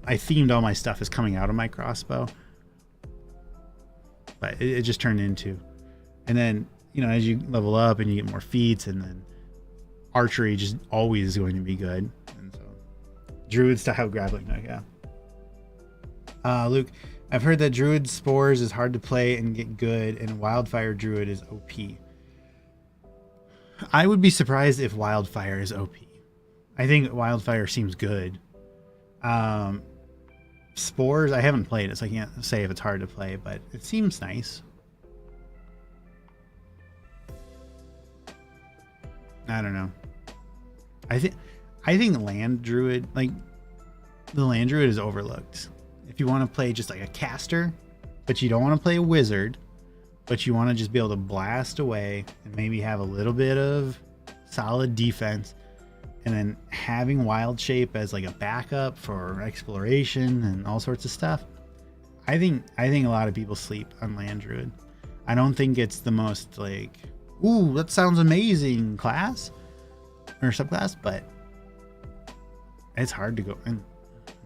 themed all my stuff as coming out of my crossbow, but it just turned into, and then as you level up and you get more feats, and then archery just always is going to be good. And so druid style grappling hook, yeah. Luke, I've heard that druid spores is hard to play and get good, and wildfire druid is OP. I would be surprised if wildfire is OP. I think wildfire seems good. Spores, I haven't played it, so I can't say if it's hard to play, but it seems nice. I don't know. I think land druid, like the land druid, is overlooked. If you want to play just like a caster, but you don't want to play a wizard, but you want to just be able to blast away and maybe have a little bit of solid defense, and then having wild shape as like a backup for exploration and all sorts of stuff. I think a lot of people sleep on land druid. I don't think it's the most like, ooh, that sounds amazing class or subclass, but it's hard to go in.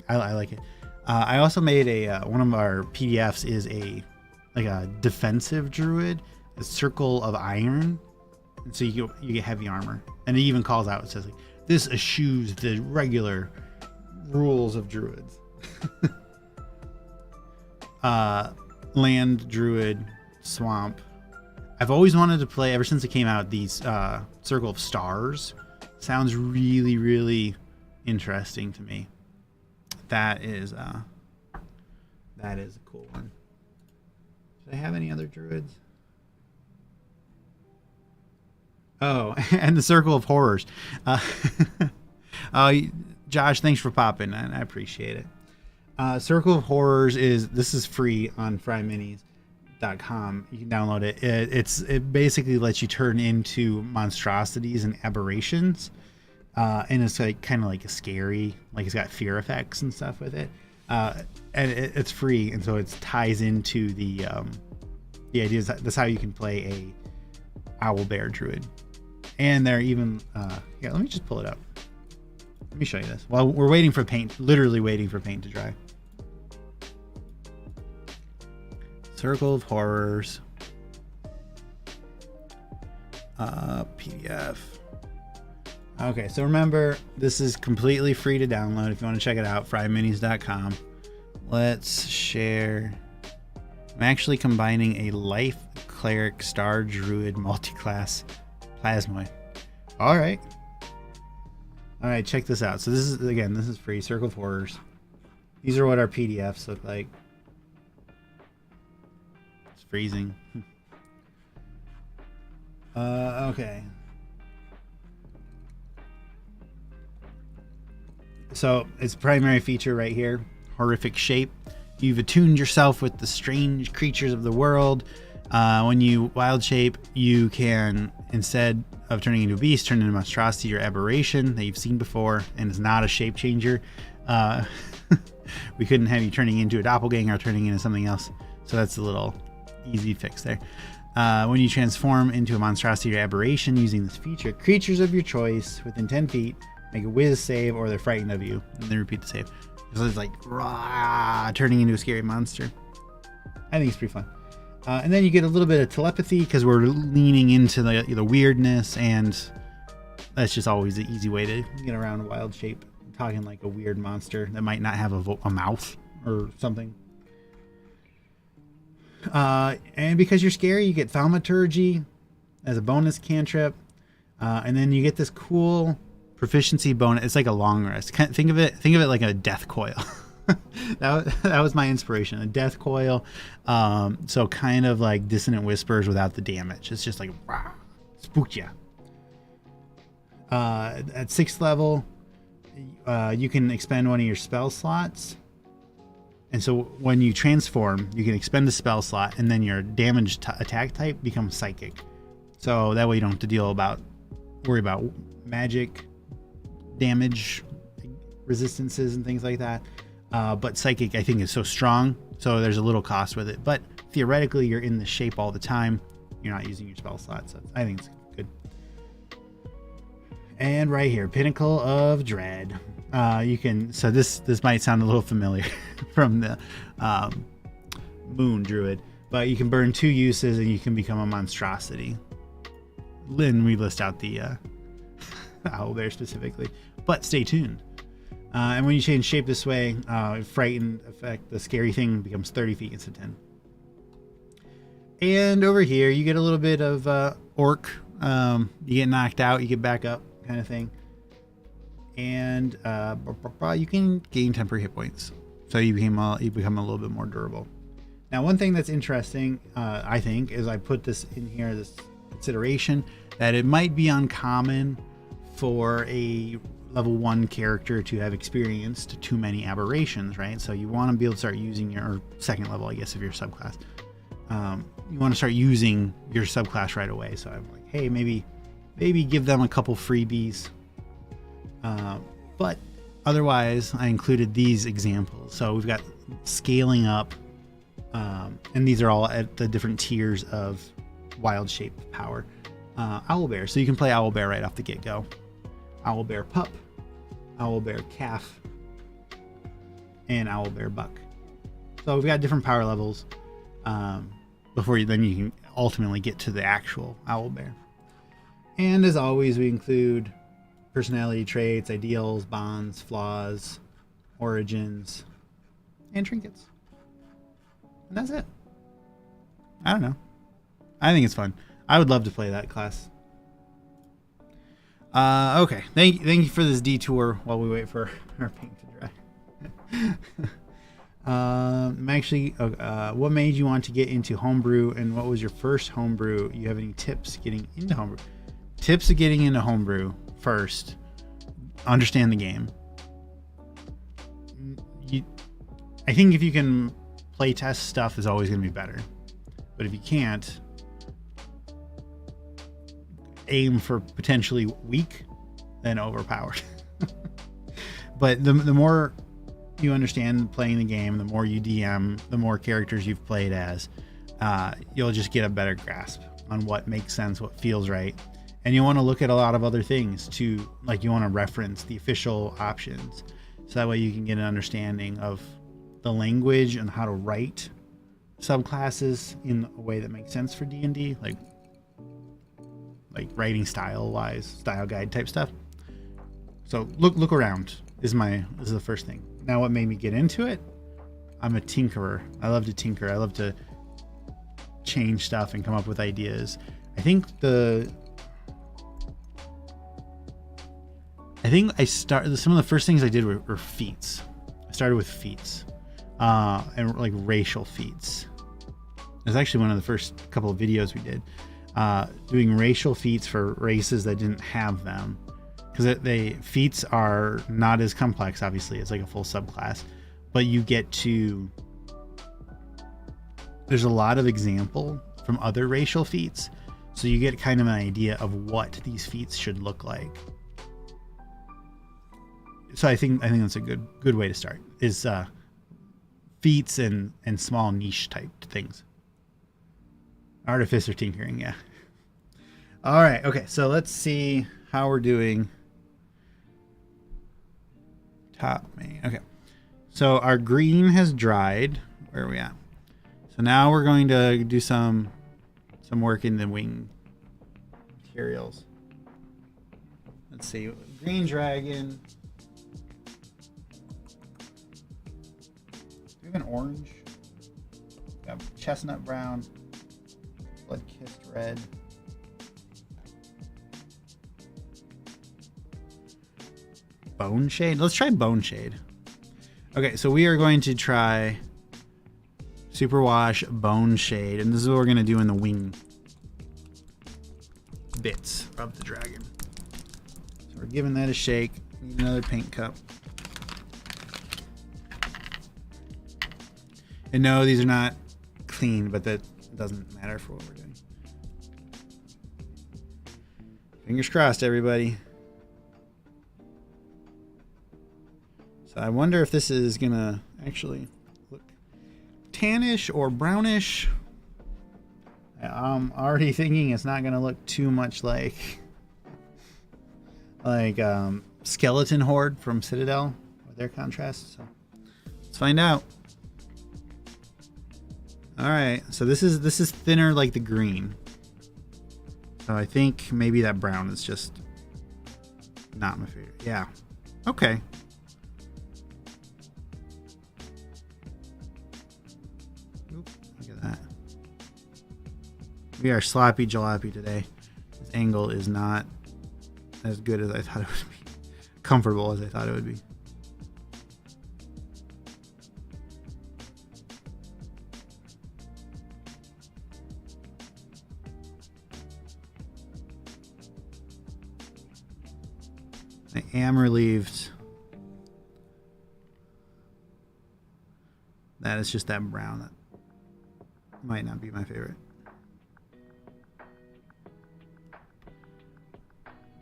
I like it. I also made one of our PDFs is a defensive druid, a circle of iron, and so you get heavy armor, and it even calls out, it says like, this eschews the regular rules of druids. Land druid, swamp. I've always wanted to play, ever since it came out, these circle of stars. Sounds really, really interesting to me. That is a cool one. Do I have any other druids? Oh, and the Circle of Horrors. Josh, thanks for popping. I appreciate it. Circle of Horrors this is free on FryMinis.com. You can download it. It basically lets you turn into monstrosities and aberrations, and it's like kind of like a scary, like it's got fear effects and stuff with it. And it's free, and so it ties into the ideas. That's how you can play a owl bear druid. And they're even, yeah, let me just pull it up. Let me show you this. While we're waiting for paint, literally waiting for paint to dry. Circle of Horrors. PDF. Okay, so remember, this is completely free to download if you want to check it out, FryMinis.com. Let's share. I'm actually combining a Life Cleric Star Druid multi-class Plasmoid. All right, check this out. So this is, again, this is free. Circle of Horrors. These are what our PDFs look like. It's freezing. Okay. So its primary feature right here, horrific shape. You've attuned yourself with the strange creatures of the world. When you wild shape, you can, instead of turning into a beast, turn into a monstrosity or aberration that you've seen before and is not a shape changer. We couldn't have you turning into a doppelganger or turning into something else. So that's a little easy fix there. When you transform into a monstrosity or aberration using this feature, creatures of your choice within 10 feet make a whiz save or they're frightened of you. And then repeat the save. So it's like rah, turning into a scary monster. I think it's pretty fun. And then you get a little bit of telepathy because we're leaning into the weirdness, and that's just always the easy way to get around a wild shape. I'm talking like a weird monster that might not have a mouth or something. And because you're scary, you get Thaumaturgy as a bonus cantrip. And then you get this cool proficiency bonus. It's like a long rest. Think of it like a death coil. that was my inspiration. A death coil. So kind of like Dissonant Whispers without the damage. It's just like rah, spook ya. At 6th level, you can expend one of your spell slots. And so when you transform, you can expend a spell slot, and then your damage attack type becomes psychic. So that way you don't have to worry about magic damage resistances and things like that. But psychic, I think, is so strong, so there's a little cost with it. But theoretically, you're in the shape all the time. You're not using your spell slot, so I think it's good. And right here, Pinnacle of Dread. So this might sound a little familiar from the Moon Druid, but you can burn 2 uses and you can become a monstrosity. Lynn, we list out the owlbear specifically, but stay tuned. And when you change shape this way, frightened effect, the scary thing becomes 30 feet instead of 10. And over here, you get a little bit of orc. You get knocked out, you get back up, kind of thing. And you can gain temporary hit points, so you become a little bit more durable. Now, one thing that's interesting, I think, is I put this in here, this consideration that it might be uncommon for a level 1 character to have experienced too many aberrations, right? So you want to be able to start using or 2nd level, I guess, of your subclass. You want to start using your subclass right away. So I'm like, hey, maybe give them a couple freebies. But otherwise, I included these examples. So we've got scaling up, and these are all at the different tiers of wild shape power. Owlbear, so you can play Owlbear right off the get-go. Owlbear Pup, Owlbear Calf, and Owlbear Buck. So we've got different power levels before you can ultimately get to the actual Owlbear. And as always, we include personality traits, ideals, bonds, flaws, origins, and trinkets. And that's it. I don't know. I think it's fun. I would love to play that class. Okay. Thank you for this detour while we wait for our paint to dry. What made you want to get into homebrew, and what was your first homebrew? You have any tips getting into homebrew? Tips of getting into homebrew. First, understand the game. I think if you can play test stuff, is always going to be better. But if you can't, aim for potentially weak than overpowered. But the more you understand playing the game, the more you DM, the more characters you've played as, you'll just get a better grasp on what makes sense, what feels right. And you want to look at a lot of other things to, like, you want to reference the official options. So that way you can get an understanding of the language and how to write subclasses in a way that makes sense for D&D, like writing style wise, style guide type stuff. So look around is the first thing. Now what made me get into it? I'm a tinkerer. I love to tinker. I love to change stuff and come up with ideas. I think some of the first things I did were feats. I started with feats, and like racial feats. It was actually one of the first couple of videos we did, doing racial feats for races that didn't have them, because feats are not as complex. Obviously, it's like a full subclass, but you get to. There's a lot of example from other racial feats, so you get kind of an idea of what these feats should look like. So I think that's a good way to start, is feats and small niche type things. Artifice or tinkering, yeah. All right, okay, so let's see how we're doing. Top main, okay. So our green has dried. Where are we at? So now we're going to do some work in the wing materials. Let's see, green dragon. Do we have an orange? We got chestnut brown, blood-kissed red. Bone shade? Let's try bone shade. Okay, so we are going to try Superwash Bone Shade, and this is what we're going to do in the wing bits of the dragon. So we're giving that a shake. Need another paint cup. And no, these are not clean, but that doesn't matter for what we're doing. Fingers crossed, everybody. So I wonder if this is going to actually look tannish or brownish. I'm already thinking it's not going to look too much like Skeleton Horde from Citadel with their contrast. So let's find out. All right, so this is thinner like the green. So I think maybe that brown is just not my favorite. Yeah. Okay. Oop, look at that. We are sloppy jalopy today. This angle is not as good as I thought it would be. Comfortable as I thought it would be. I am relieved that it's just that brown that might not be my favorite.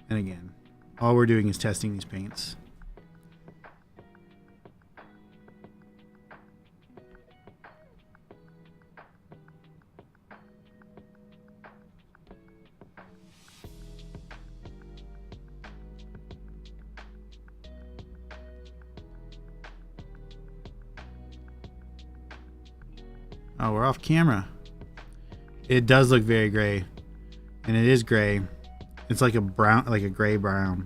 And again, all we're doing is testing these paints. Oh, we're off camera. It does look very gray, and it is gray. It's like a brown, like a gray brown.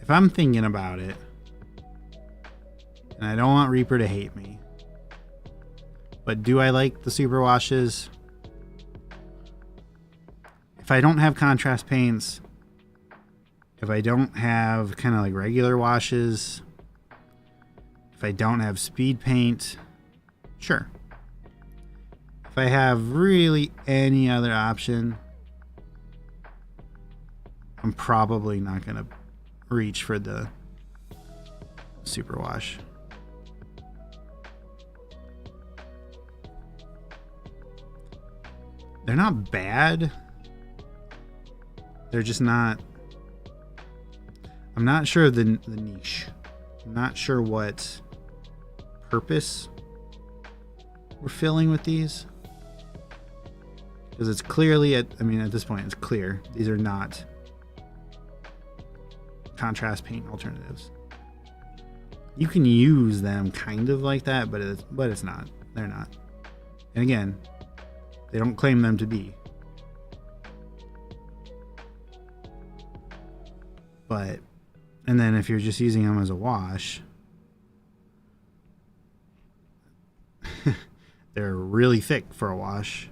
If I'm thinking about it, and I don't want Reaper to hate me, but do I like the super washes? If I don't have contrast paints, if I don't have kind of like regular washes, if I don't have speed paint, sure. If I have really any other option, I'm probably not going to reach for the super wash. They're not bad. they're just not. I'm not sure of the niche. I'm not sure what purpose we're filling with these. Because it's clearly at this point it's clear these are not contrast paint alternatives. You can use them kind of like that, but it's not. They're not. And again, they don't claim them to be. But, and then if you're just using them as a wash, they're really thick for a wash.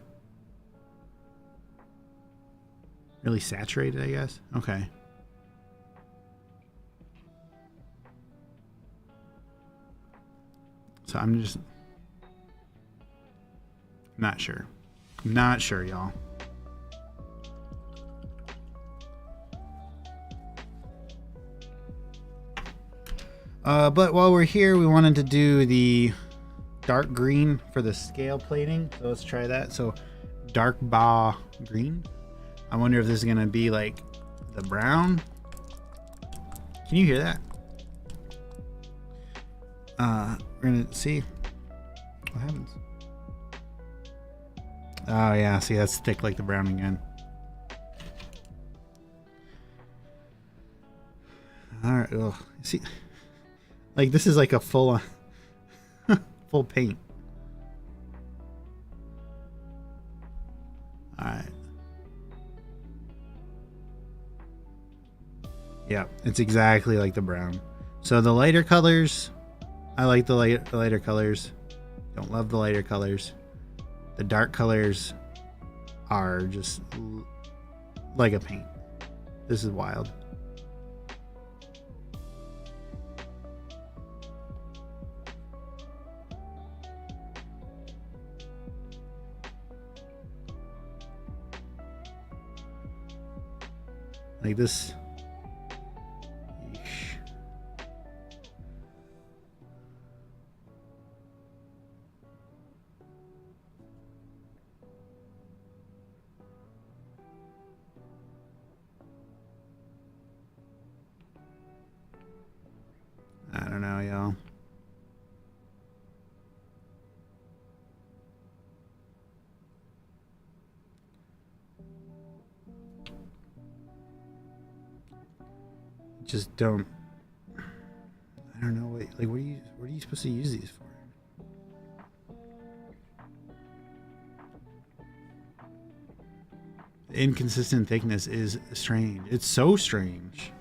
Really saturated, I guess. Okay. So I'm just not sure. Not sure, y'all. But while we're here, we wanted to do the dark green for the scale plating. So let's try that. So dark Ba green. I wonder if this is gonna be like the brown. Can you hear that? We're gonna see what happens. Oh yeah, see, that's thick like the brown again. All right, ugh. See, like this is like a full full paint. All right. Yeah, it's exactly like the brown. So the lighter colors, I like the lighter colors. Don't love the lighter colors. The dark colors are just like a paint. This is wild. Like this. I don't know, y'all. Just don't. I don't know what are you supposed to use these for? The inconsistent thickness is strange. It's so strange.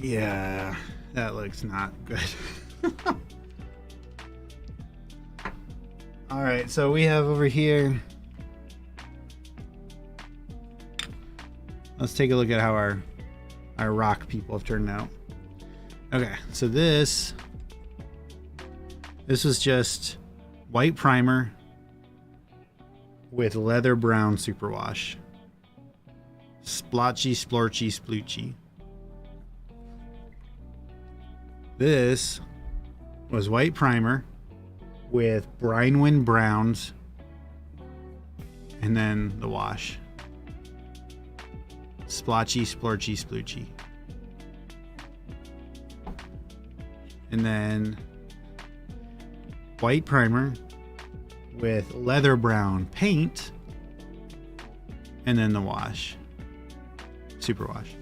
Yeah, that looks not good. All right, so we have over here. Let's take a look at how our rock people have turned out. Okay, so this was just white primer with leather brown superwash. Splotchy, splorchy, sploochy. This was white primer with Brinewind browns and then the wash. Splotchy, splorchy, sploochy. And then white primer with leather brown paint and then the wash. Super wash.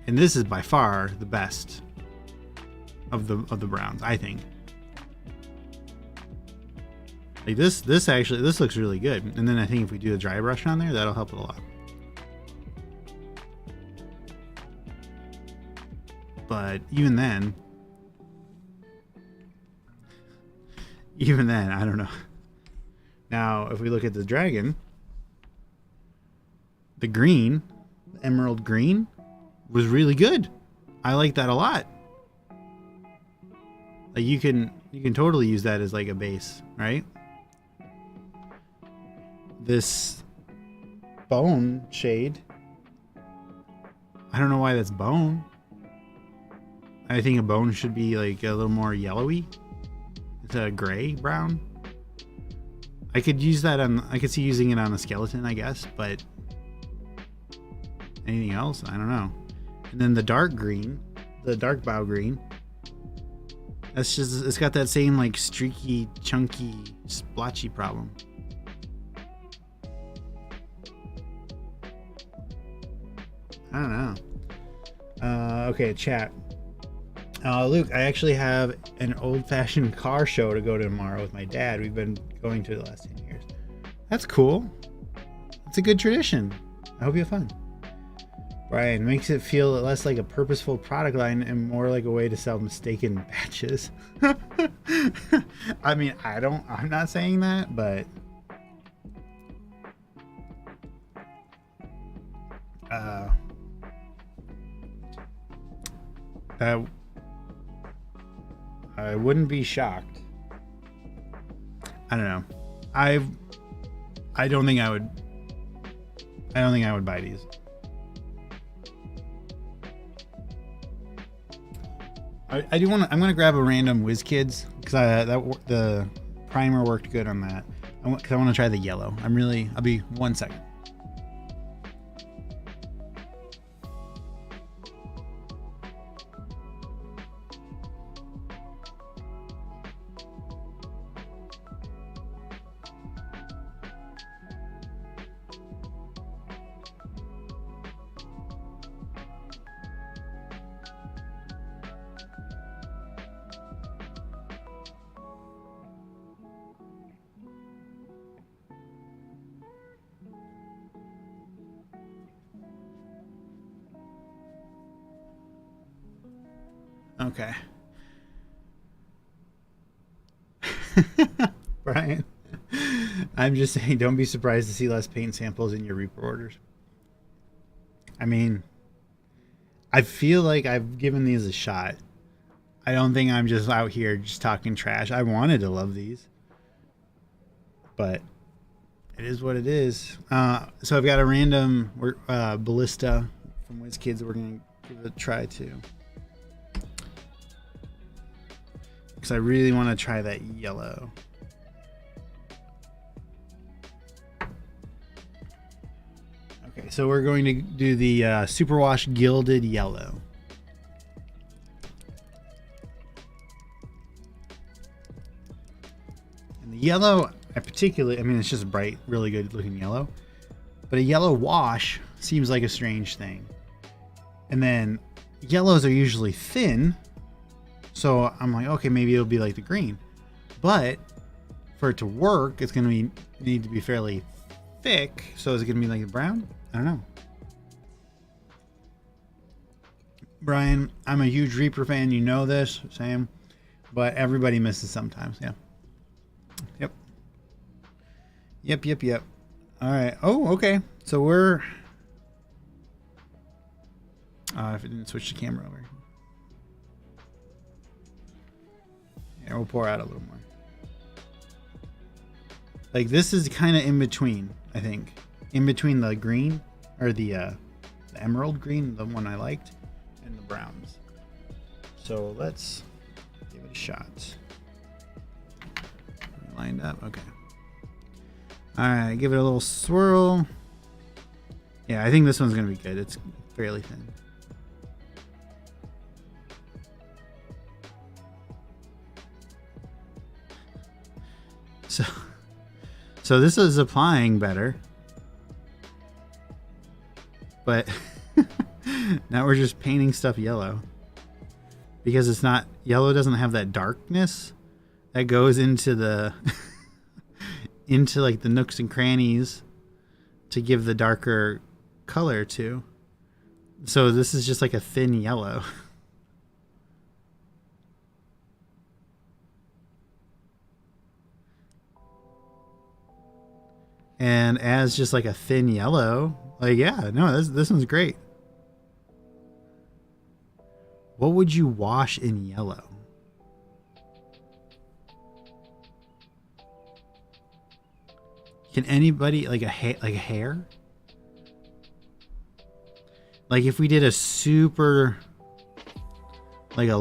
And this is by far the best of the browns, I think. Like this looks really good. And then I think if we do a dry brush on there, that'll help it a lot. But even then, I don't know. Now, if we look at the dragon, the green, the emerald green, was really good. I like that a lot. Like you can totally use that as like a base, right? this bone shade. I don't know why that's bone. I think a bone should be like a little more yellowy. It's a gray brown. I could use that on, I could see using it on a skeleton, I guess, but anything else? I don't know. And then the dark green, the dark bow green, that's just, it's got that same like streaky, chunky, splotchy problem. I don't know. Okay, chat. Luke, I actually have an old-fashioned car show to go to tomorrow with my dad. We've been going to the last 10 years. That's cool. It's a good tradition. I hope you have fun. Brian, makes it feel less like a purposeful product line and more like a way to sell mistaken batches. I mean, I'm not saying that, but I wouldn't be shocked. I don't know. I don't think I would buy these. I do want to. I'm gonna grab a random WizKids because the primer worked good on that. Because I want to try the yellow. I'll be 1 second. Okay. Brian, I'm just saying, don't be surprised to see less paint samples in your Reaper orders. I mean, I feel like I've given these a shot. I don't think I'm just out here just talking trash. I wanted to love these, but it is what it is. So I've got a random ballista from WizKids that we're going to give it a try too. Because I really want to try that yellow. Okay, so we're going to do the Superwash Gilded Yellow. And the yellow, I mean, it's just bright, really good looking yellow. But a yellow wash seems like a strange thing. And then yellows are usually thin. So I'm like, okay, maybe it'll be like the green. But for it to work, it's going to need to be fairly thick. So is it going to be like the brown? I don't know. Brian, I'm a huge Reaper fan. You know this, Sam. But everybody misses sometimes. Yeah. Yep. All right. Oh, okay. So we're... if it didn't switch the camera over. Yeah, we'll pour out a little more. Like, this is kind of in between, I think. In between the green, or the emerald green, the one I liked, and the browns. So let's give it a shot. Lined up, okay. Alright, give it a little swirl. Yeah, I think this one's going to be good. It's fairly thin. So this is applying better. But now we're just painting stuff yellow. Because it's not, yellow doesn't have that darkness that goes into the into like the nooks and crannies to give the darker color to. So this is just like a thin yellow. And as just like a thin yellow, like, yeah, no, this one's great. What would you wash in yellow? Can anybody like a hair? Like if we did a super, like a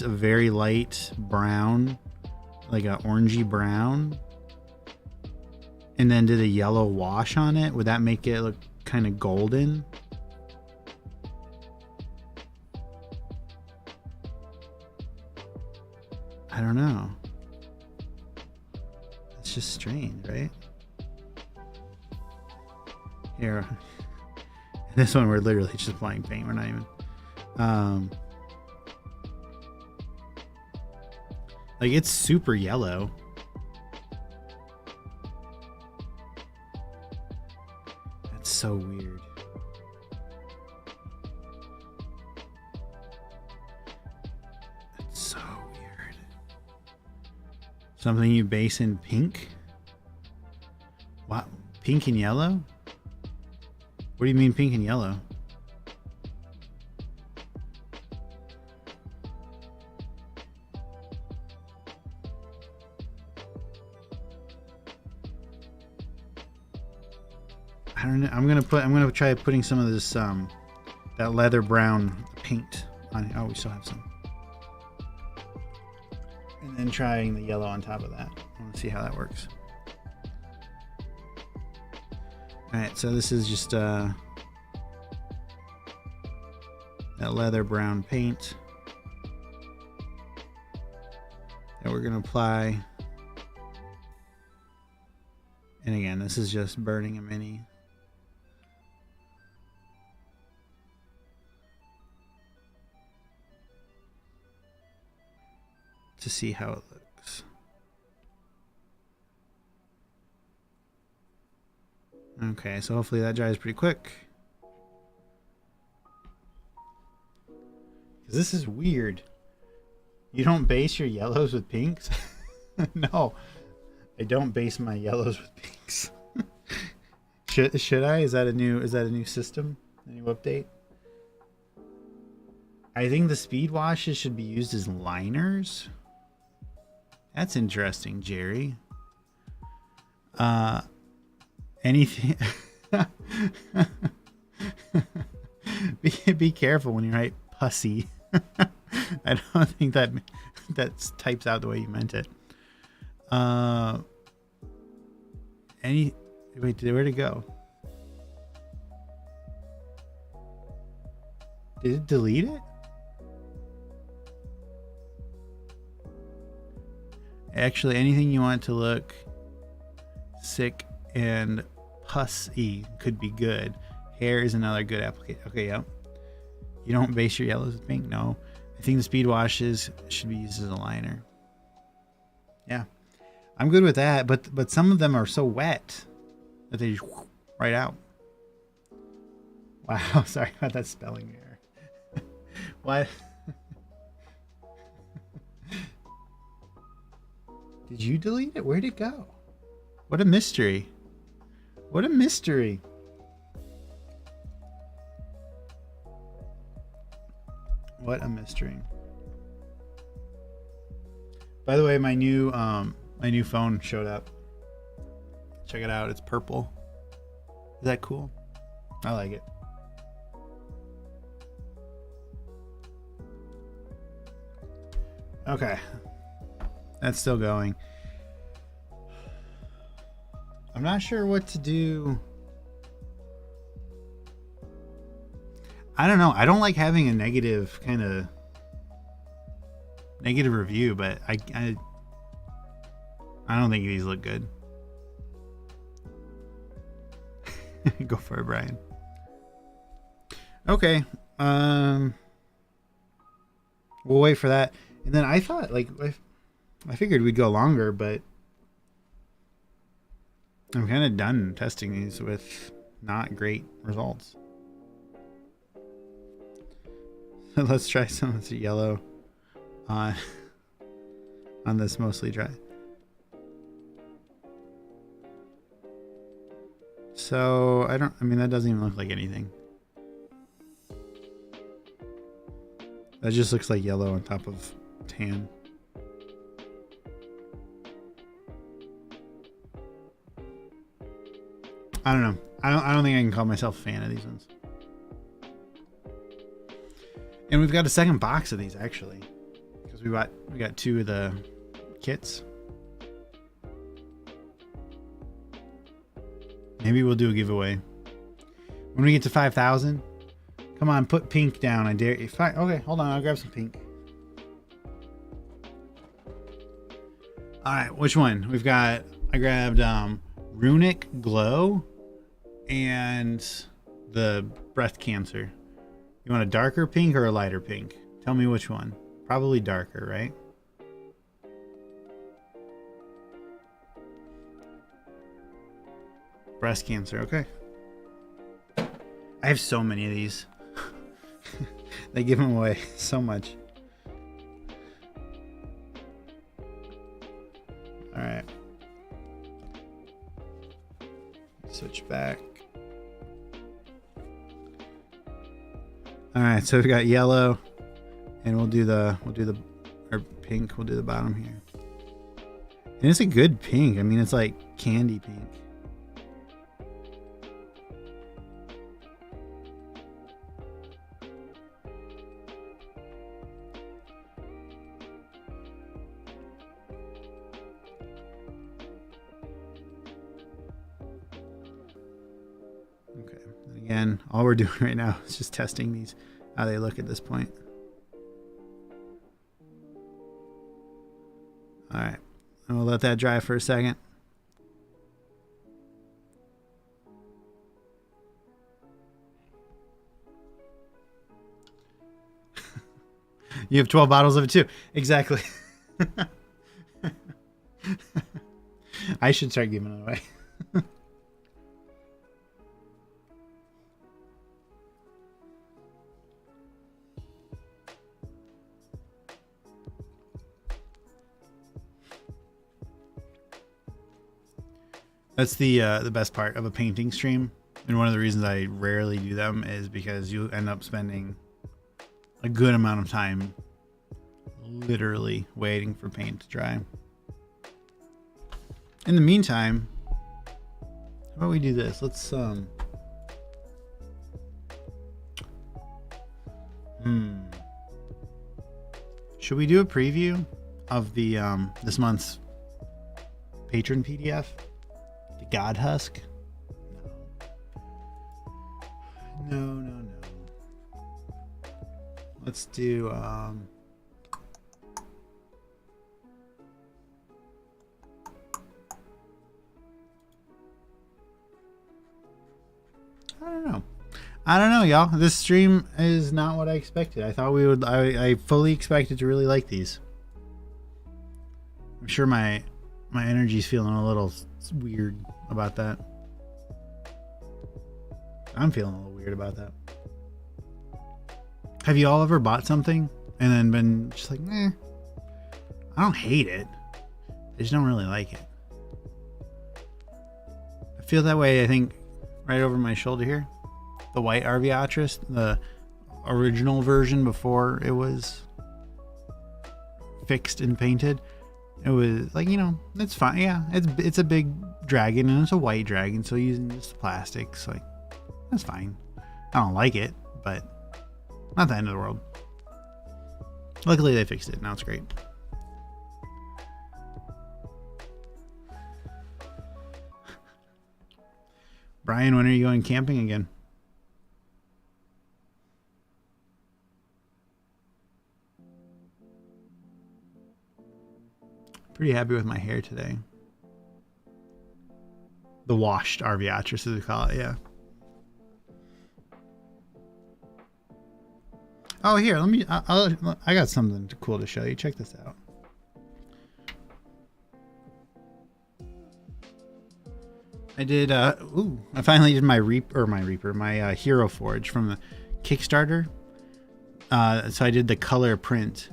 very light brown, like a orangey brown, and then did a yellow wash on it, would that make it look kind of golden? I don't know. It's just strange, right? Here. This one we're literally just applying paint. We're not even like it's super yellow. That's so weird. That's so weird. Something you base in pink? What? Pink and yellow? What do you mean pink and yellow? I don't know. I'm gonna try putting some of this that leather brown paint on. Oh, we still have some. And then trying the yellow on top of that. I want to see how that works. Alright, so this is just that leather brown paint that we're going to apply. And again, this is just burning a mini. To see how it looks. Okay, so hopefully that dries pretty quick. This is weird. You don't base your yellows with pinks? No, I don't base my yellows with pinks. Should I? Is that a new system? A new update? I think the speed washes should be used as liners. That's interesting, Jerry. Anything. Be careful when you write pussy. I don't think that types out the way you meant it. Wait, where'd it go? Did it delete it? Actually, anything you want to look sick and pussy could be good. Hair is another good application. Okay, yeah. You don't base your yellows with pink? No. I think the speed washes should be used as a liner. Yeah. I'm good with that, but some of them are so wet that they just right out. Wow, sorry about that spelling error. What? Did you delete it? Where'd it go? What a mystery. What a mystery. What a mystery. By the way, my new phone showed up. Check it out. It's purple. Is that cool? I like it. Okay. That's still going. I'm not sure what to do. I don't know. I don't like having a negative review, but I don't think these look good. Go for it, Brian. Okay. We'll wait for that. And then I thought, I figured we'd go longer, but I'm kind of done testing these with not great results. So let's try some of the yellow on this mostly dry. So I mean, that doesn't even look like anything. That just looks like yellow on top of tan. I don't know. I don't think I can call myself a fan of these ones. And we've got a second box of these actually, because we got 2 of the kits. Maybe we'll do a giveaway when we get to 5,000. Come on, put pink down. I dare you. Okay, hold on. I'll grab some pink. All right, which one? I grabbed Runic Glow and the breast cancer. You want a darker pink or a lighter pink? Tell me which one. Probably darker, right? Breast cancer, okay. I have so many of these. They give them away so much. All right. Switch back. All right, so we've got yellow, and we'll do the or pink. We'll do the bottom here. And it's a good pink. I mean, it's like candy pink. Okay, and again, all we're doing right now is just testing these, how they look at this point. All right, and we'll let that dry for a second. You have 12 bottles of it too. Exactly. I should start giving it away. That's the best part of a painting stream, and one of the reasons I rarely do them is because you end up spending a good amount of time literally waiting for paint to dry. In the meantime, how about we do this? Let's should we do a preview of the this month's patron PDF? The God Husk? No. Let's do I don't know, y'all. This stream is not what I expected. I thought we would. I fully expected to really like these. I'm sure my energy's feeling a little weird about that. I'm feeling a little weird about that. Have you all ever bought something and then been just like, I don't hate it, I just don't really like it? I feel that way, I think, right over my shoulder here. The white Arviatris, the original version before it was fixed and painted. It was like, it's fine. Yeah, it's a big dragon and it's a white dragon, so using just the plastics, like, that's fine. I don't like it, but not the end of the world. Luckily they fixed it. Now it's great. Brian, when are you going camping again? Pretty happy with my hair today. The washed Arviatris, as we call it, yeah. Oh, here, I got something cool to show you. Check this out. I did, I finally did my Hero Forge from the Kickstarter. So I did the color print.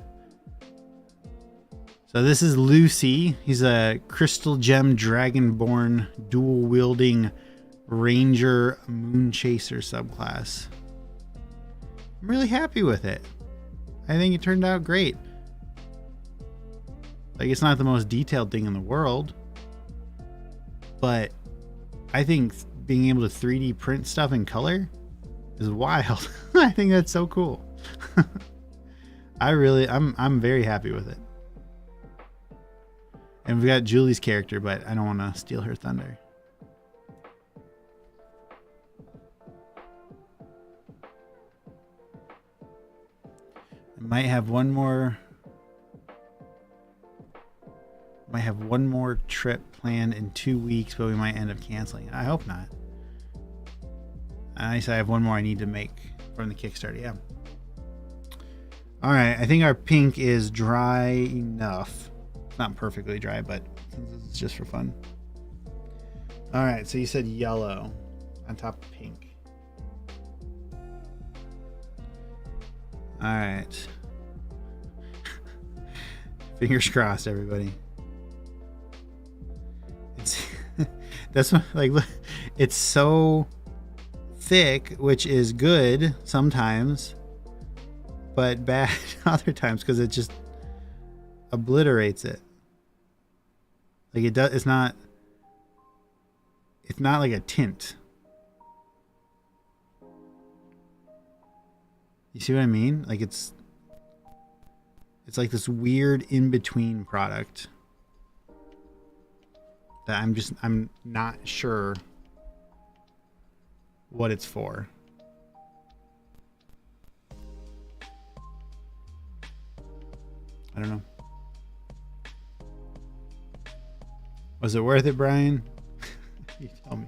So this is Lucy. He's a crystal gem dragonborn dual wielding ranger moon chaser subclass. I'm really happy with it. I think it turned out great. Like, it's not the most detailed thing in the world, but I think being able to 3D print stuff in color is wild. I think that's so cool. I'm very happy with it. And we've got Julie's character, but I don't want to steal her thunder. I might have one more trip planned in 2 weeks, but we might end up canceling it. I hope not. I have one more I need to make from the Kickstarter. Yeah. All right. I think our pink is dry enough. It's not perfectly dry, but it's just for fun. All right. So you said yellow on top of pink. All right. Fingers crossed, everybody. That's what, like, it's so thick, which is good sometimes, but bad other times because it just obliterates it. Like it does. It's not like a tint. You see what I mean? Like it's like this weird in-between product that I'm not sure what it's for. I don't know. Was it worth it, Brian? You tell me.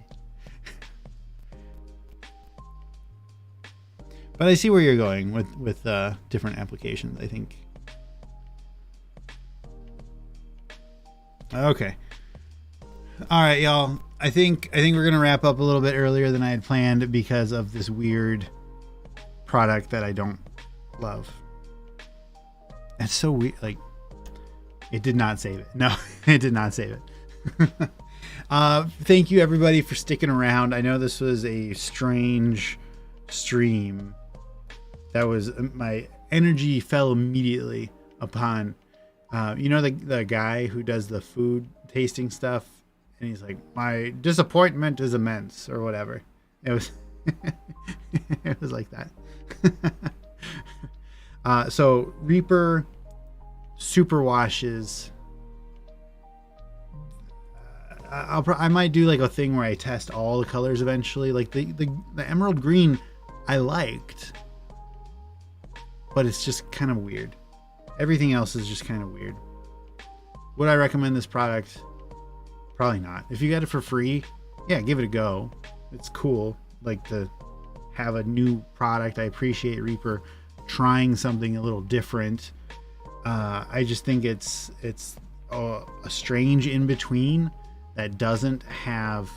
But I see where you're going with different applications, I think. Okay. All right, y'all. I think we're gonna wrap up a little bit earlier than I had planned because of this weird product that I don't love. It's so weird. Like, it did not save it. No, it did not save it. Thank you everybody for sticking around. I know this was a strange stream. That was my energy fell immediately upon the guy who does the food tasting stuff, and he's like, my disappointment is immense, or whatever. It was it was like that. So Reaper super washes. I might do like a thing where I test all the colors eventually. Like the emerald green I liked, but it's just kind of weird. Everything else is just kind of weird. Would I recommend this product? Probably not. If you got it for free, yeah, give it a go. It's cool, like, to have a new product. I appreciate Reaper trying something a little different. I just think it's a strange in between that doesn't have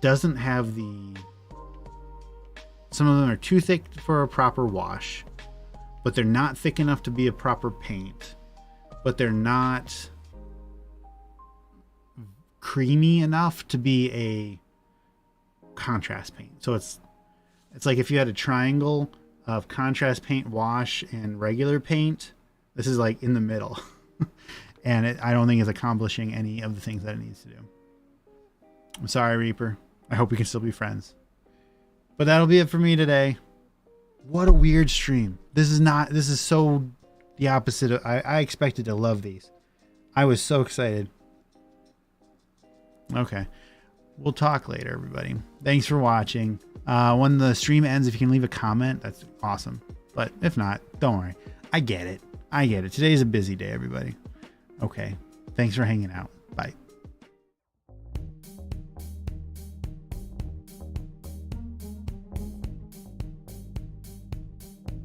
the. Some of them are too thick for a proper wash, but they're not thick enough to be a proper paint, but they're not creamy enough to be a contrast paint. So it's like if you had a triangle of contrast paint, wash, and regular paint, this is like in the middle. And I don't think it's accomplishing any of the things that it needs to do. I'm sorry, Reaper. I hope we can still be friends. But that'll be it for me today. What a weird stream. This is so the opposite of, I expected to love these. I was so excited. Okay. We'll talk later, everybody. Thanks for watching. When the stream ends, if you can leave a comment, that's awesome. But if not, don't worry. I get it. Today's a busy day, everybody. Okay. Thanks for hanging out. Bye.